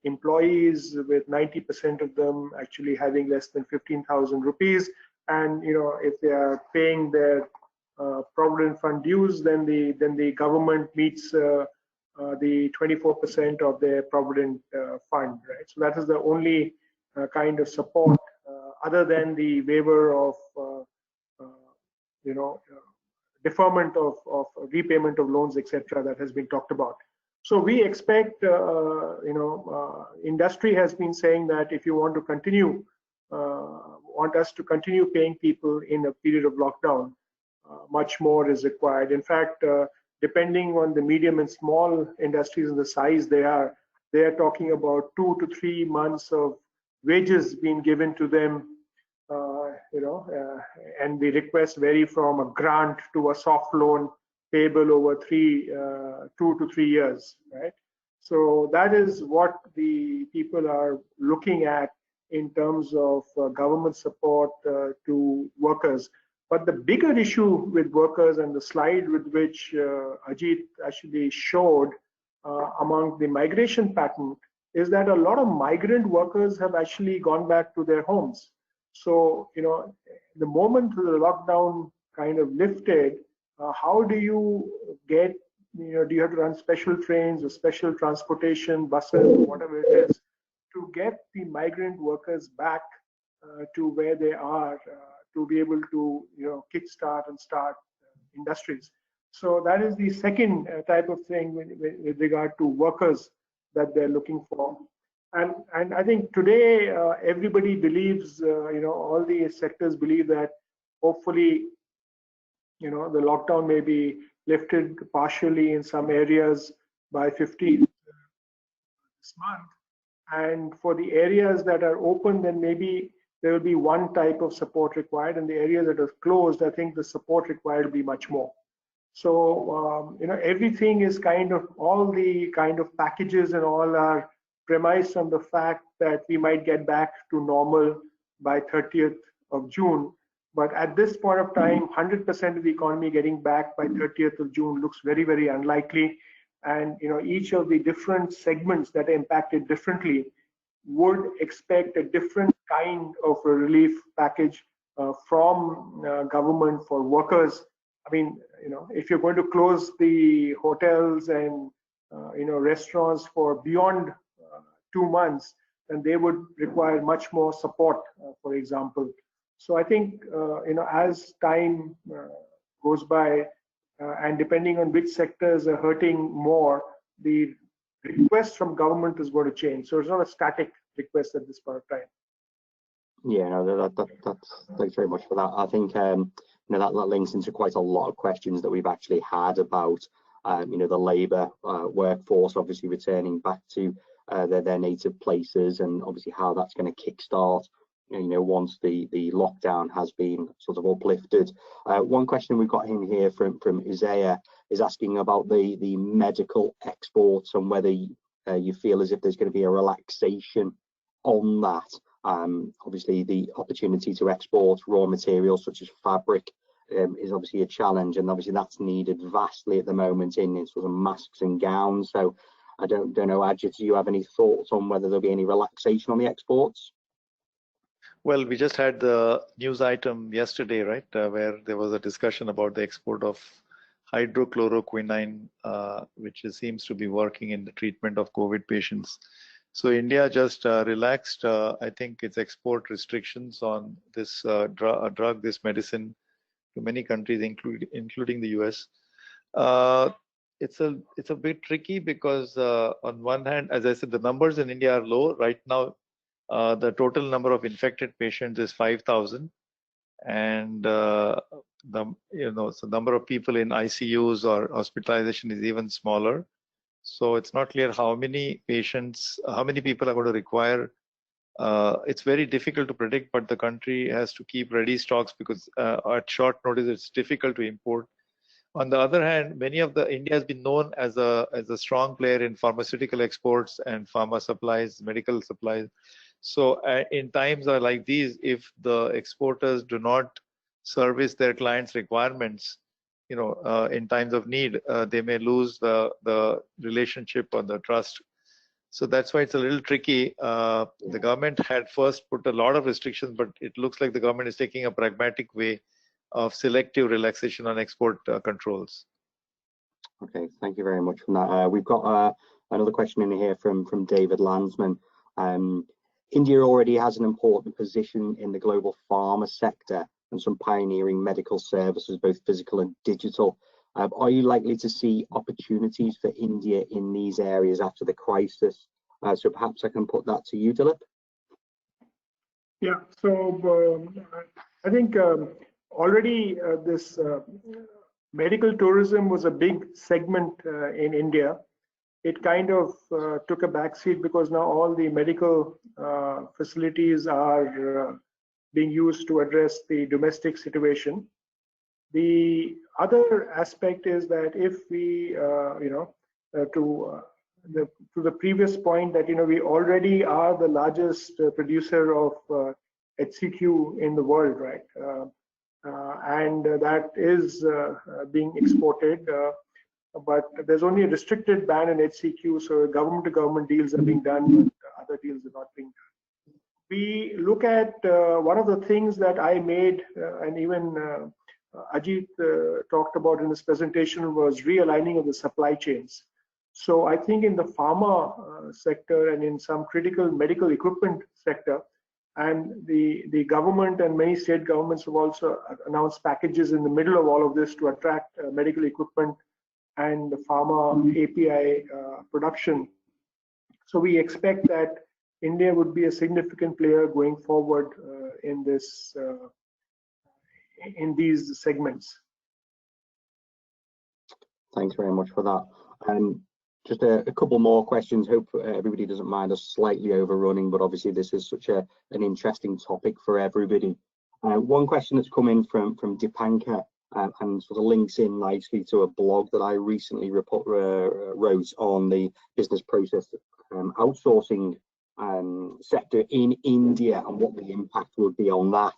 employees, with 90% of them actually having less than 15,000 rupees. And if they are paying their provident fund dues, then the government meets the 24% of their provident fund, right? So that is the only kind of support other than the waiver of deferment of repayment of loans, etc., that has been talked about. So we expect, industry has been saying that if you want us to continue paying people in a period of lockdown, much more is required. In fact, depending on the medium and small industries and the size they are talking about 2 to 3 months of wages being given to them, and the requests vary from a grant to a soft loan payable over 2 to 3 years, right? So that is what the people are looking at in terms of government support to workers. But the bigger issue with workers, and the slide with which Ajit actually showed among the migration pattern, is that a lot of migrant workers have actually gone back to their homes. So, the moment the lockdown kind of lifted, how do you get, do you have to run special trains or special transportation, buses, whatever it is, to get the migrant workers back to where they are, to be able to, kickstart and start industries. So that is the second type of thing with regard to workers that they're looking for. And I think today everybody believes, all the sectors believe that hopefully, the lockdown may be lifted partially in some areas by 15th this month. And for the areas that are open, then maybe there will be one type of support required, and the areas that are closed, I think the support required will be much more. So, everything is all the kind of packages and all are premised on the fact that we might get back to normal by 30th of June. But at this point of time, 100% of the economy getting back by 30th of June looks very, very unlikely. And each of the different segments that are impacted differently would expect a different kind of a relief package from government for workers. I mean, if you're going to close the hotels and restaurants for beyond 2 months, then they would require much more support, for example. So I think as time goes by, and depending on which sectors are hurting more, the request from government is going to change. So it's not a static request at this point of time. Yeah, no, thanks very much for that. I think that links into quite a lot of questions that we've actually had about the labour workforce obviously returning back to their native places, and obviously how that's going to kickstart once the lockdown has been sort of uplifted. One question we've got in here from Isaiah is asking about the medical exports and whether you feel as if there's going to be a relaxation on that. Obviously the opportunity to export raw materials such as fabric is obviously a challenge, and obviously that's needed vastly at the moment in sort of masks and gowns. So I don't know, Ajit, do you have any thoughts on whether there'll be any relaxation on the exports? Well, we just had the news item yesterday, right, where there was a discussion about the export of hydrochloroquine, which seems to be working in the treatment of COVID patients. So India just relaxed, I think, its export restrictions on this drug, this medicine, to many countries, including the US. It's a bit tricky because on one hand, as I said, the numbers in India are low right now. The total number of infected patients is 5,000, and the number of people in ICUs or hospitalization is even smaller. So it's not clear how many people are going to require. It's very difficult to predict, but the country has to keep ready stocks because at short notice it's difficult to import. On the other hand, India has been known as a strong player in pharmaceutical exports and pharma supplies, medical supplies. So in times like these, if the exporters do not service their clients' requirements, in times of need, they may lose the relationship or the trust. So that's why it's a little tricky. The government had first put a lot of restrictions, but it looks like the government is taking a pragmatic way of selective relaxation on export controls. Okay, thank you very much for that. We've got another question in here from David Landsman. India already has an important position in the global pharma sector and some pioneering medical services, both physical and digital. Are you likely to see opportunities for India in these areas after the crisis? So perhaps I can put that to you, Dilip. Yeah, so I think already this medical tourism was a big segment in India. It kind of took a backseat because now all the medical facilities are being used to address the domestic situation. The other aspect is that if we, to the previous point that, we already are the largest producer of HCQ in the world, right? And that is being exported. But there's only a restricted ban in HCQ, so government-to-government deals are being done, but other deals are not being done. We look at one of the things that I made, and even Ajit talked about in his presentation, was realigning of the supply chains. So I think in the pharma sector and in some critical medical equipment sector, and the government and many state governments have also announced packages in the middle of all of this to attract medical equipment and the pharma API production. So we expect that India would be a significant player going forward in this in these segments. Thanks very much for that. Just a couple more questions. Hope everybody doesn't mind us slightly overrunning, but obviously this is such an interesting topic for everybody. One question that's come in from Dipanka and sort of links in nicely to a blog that I recently wrote on the business process outsourcing sector in India and what the impact would be on that.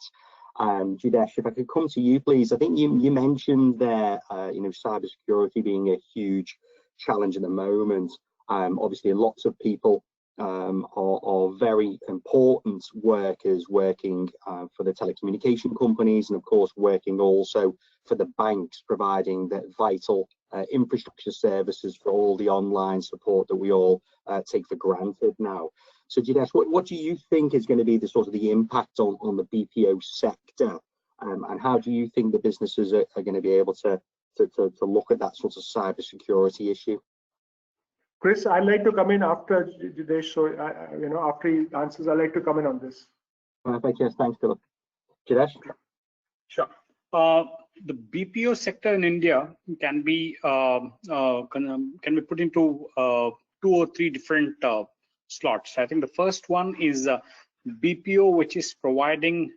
Jidesh, if I could come to you, please. I think you mentioned there, cybersecurity being a huge challenge at the moment. Obviously, lots of people are very important workers working for the telecommunication companies, and of course working also for the banks, providing the vital infrastructure services for all the online support that we all take for granted now. So Jidesh, what do you think is going to be the sort of the impact on the BPO sector, and how do you think the businesses are going to be able to look at that sort of cybersecurity issue? Chris, I'd like to come in after Jidesh. So, after he answers, I'd like to come in on this. Perfect. Yes, thanks, Philip. Jidesh? Sure. The BPO sector in India can be put into 2 or 3 different slots. I think the first one is BPO, which is providing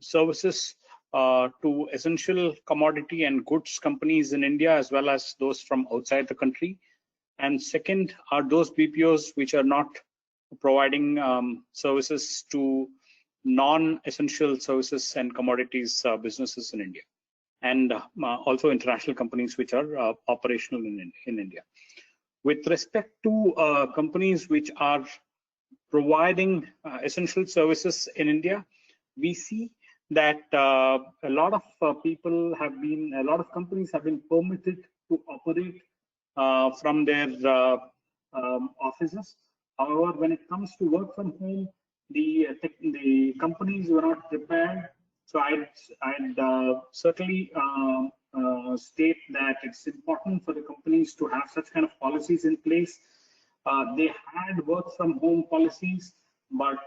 services to essential commodity and goods companies in India, as well as those from outside the country. And second are those BPOs which are not providing services to non-essential services and commodities businesses in India, and also international companies which are operational in India. With respect to companies which are providing essential services in India, we see that a lot of companies have been permitted to operate from their offices. However, when it comes to work from home, the companies were not prepared. So I'd certainly state that it's important for the companies to have such kind of policies in place. They had work from home policies, but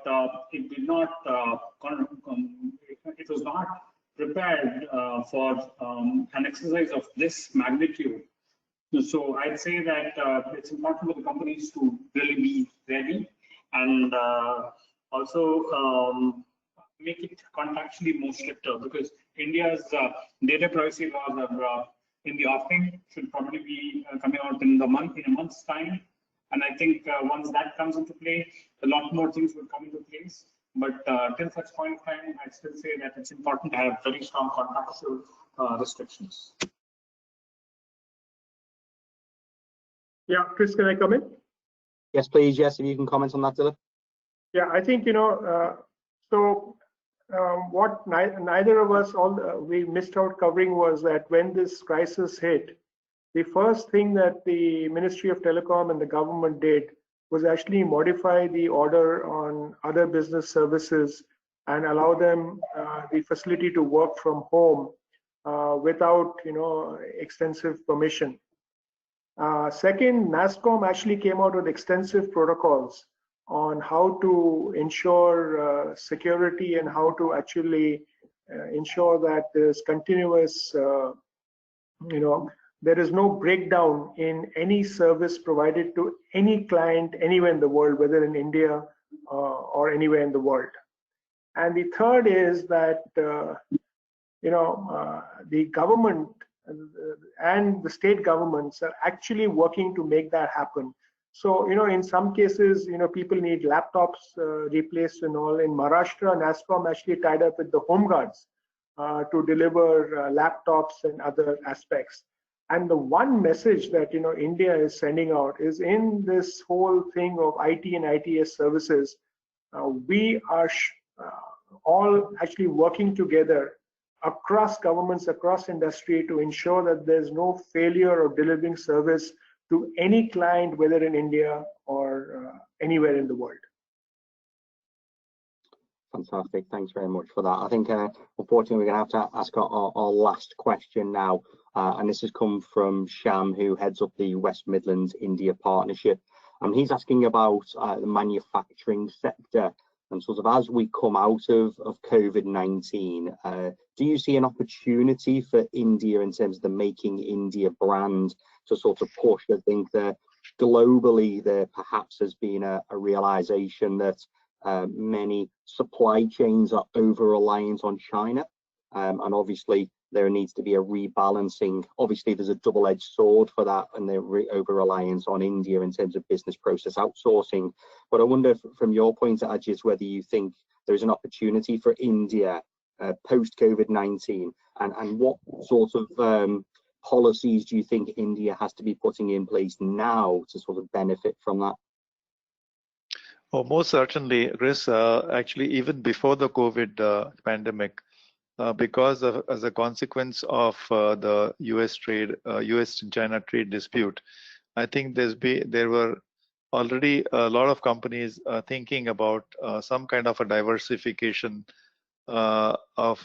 it did not. It was not prepared for an exercise of this magnitude. So I'd say that it's important for the companies to really be ready, and also make it contractually more stricter, because India's data privacy laws are in the offing, should probably be coming out in a month's time. And I think once that comes into play, a lot more things will come into place. But till such point of time, I'd still say that it's important to have very strong contractual restrictions. Yeah, Chris, can I come in? Yes, please. Yes, if you can comment on that, Dilip. Yeah, I think, what neither of us we missed out covering was that when this crisis hit, the first thing that the Ministry of Telecom and the government did was actually modify the order on other business services and allow them the facility to work from home without, extensive permission. Second, NASSCOM actually came out with extensive protocols on how to ensure security and how to actually ensure that there's continuous, there is no breakdown in any service provided to any client anywhere in the world, whether in India or anywhere in the world. And the third is that, the government and the state governments are actually working to make that happen. So, in some cases, people need laptops replaced and all. In Maharashtra, NASSCOM actually tied up with the Home Guards to deliver laptops and other aspects. And the one message that, India is sending out is, in this whole thing of IT and ITS services, we are all actually working together across governments, across industry, to ensure that there's no failure of delivering service to any client, whether in India or anywhere in the world. Fantastic. Thanks very much for that. I think, unfortunately, we're going to have to ask our last question now. And this has come from Sham, who heads up the West Midlands India Partnership. And he's asking about the manufacturing sector. And sort of as we come out of COVID-19, do you see an opportunity for India in terms of the Making India brand to sort of push? I think that globally there perhaps has been a realization that many supply chains are over-reliant on China. And obviously there needs to be a rebalancing. Obviously there's a double-edged sword for that, and the over-reliance on India in terms of business process outsourcing. But I wonder, from your point, Ajis, whether you think there's an opportunity for India post-COVID-19, and what sort of policies do you think India has to be putting in place now to sort of benefit from that? Oh, most certainly, Chris. Actually, even before the COVID pandemic, because as a consequence of the U.S. and China trade dispute, I think there were already a lot of companies thinking about some kind of a diversification of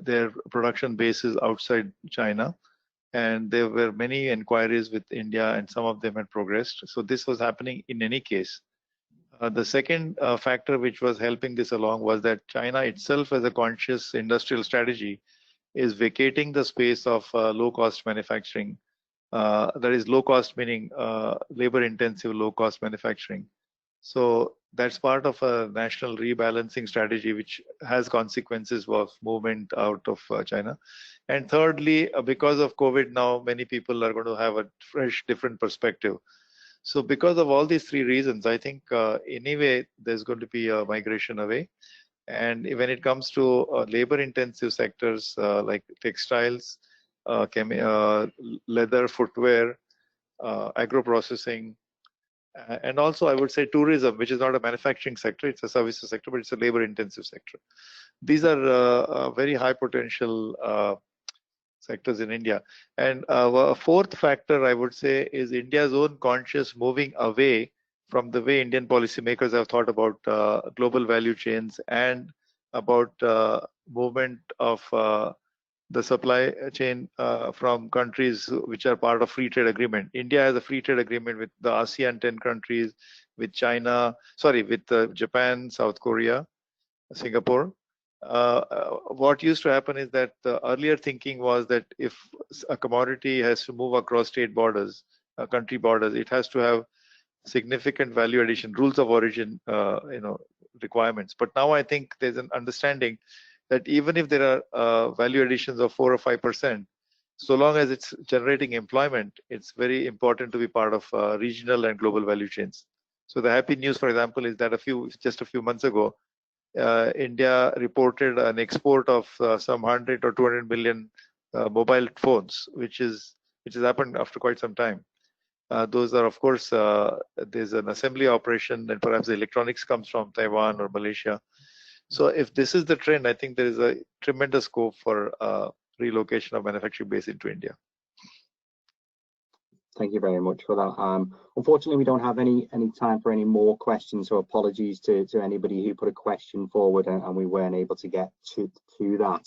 their production bases outside China. and there were many inquiries with India, and some of them had progressed. So this was happening in any case. The second factor which was helping this along was that China itself, as a conscious industrial strategy, is vacating the space of low-cost manufacturing. That is low-cost meaning labor-intensive, low-cost manufacturing. So that's part of a national rebalancing strategy, which has consequences of movement out of China. And thirdly, because of COVID now, many people are going to have a fresh, different perspective. So because of all these three reasons, I think anyway, there's going to be a migration away. And when it comes to labor-intensive sectors like textiles, leather, footwear, agro-processing, and also I would say tourism, which is not a manufacturing sector, it's a services sector, but it's a labor-intensive sector. These are very high potential sectors in India. And a fourth factor, I would say, is India's own conscious moving away from the way Indian policymakers have thought about global value chains and about movement of the supply chain from countries which are part of free trade agreement. India has a free trade agreement with the ASEAN 10 countries, with China, with Japan, South Korea, Singapore. What used to happen is that the earlier thinking was that if a commodity has to move across state borders, country borders, it has to have significant value addition, rules of origin, requirements. But now I think there's an understanding that even if there are value additions of 4 or 5%, so long as it's generating employment, it's very important to be part of regional and global value chains. So the happy news, for example, is that just a few months ago, India reported an export of some 100 or 200 million mobile phones, which has happened after quite some time. Those are, of course, there's an assembly operation, and perhaps the electronics comes from Taiwan or Malaysia. So if this is the trend, I think there is a tremendous scope for relocation of manufacturing base into India. Thank you very much for that. Unfortunately, we don't have any time for any more questions, so apologies to anybody who put a question forward and we weren't able to get to that.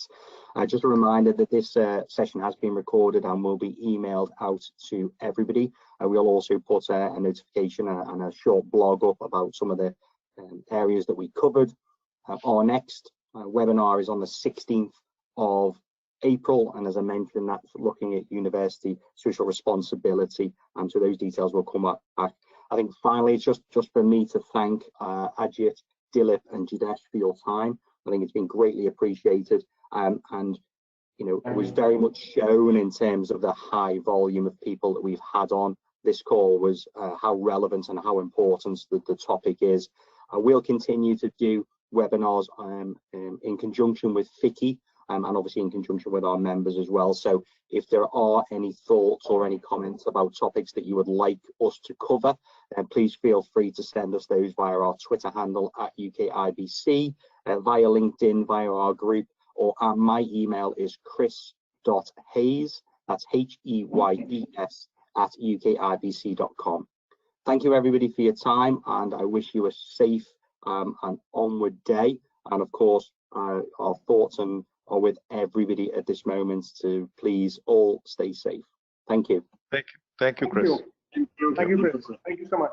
Just a reminder that this session has been recorded and will be emailed out to everybody. We'll also put a notification and a short blog up about some of the areas that we covered. Our next webinar is on the 16th of April, and as I mentioned, that's looking at university social responsibility, and so those details will come up back. I think finally, it's just for me to thank Ajit, Dilip and Jidesh for your time. I think it's been greatly appreciated, and it was very much shown in terms of the high volume of people that we've had on this call, was how relevant and how important the topic is. We'll continue to do webinars in conjunction with FICCI, and obviously in conjunction with our members as well. So if there are any thoughts or any comments about topics that you would like us to cover, please feel free to send us those via our Twitter handle at UKIBC, via LinkedIn, via our group, or my email is chris.hayes, that's HEYES, at ukibc.com. Thank you everybody for your time, and I wish you a safe and onward day. And of course, our thoughts are with everybody at this moment to please all stay safe. Thank you. Thank you, Chris. Thank you, Chris. Thank you so much.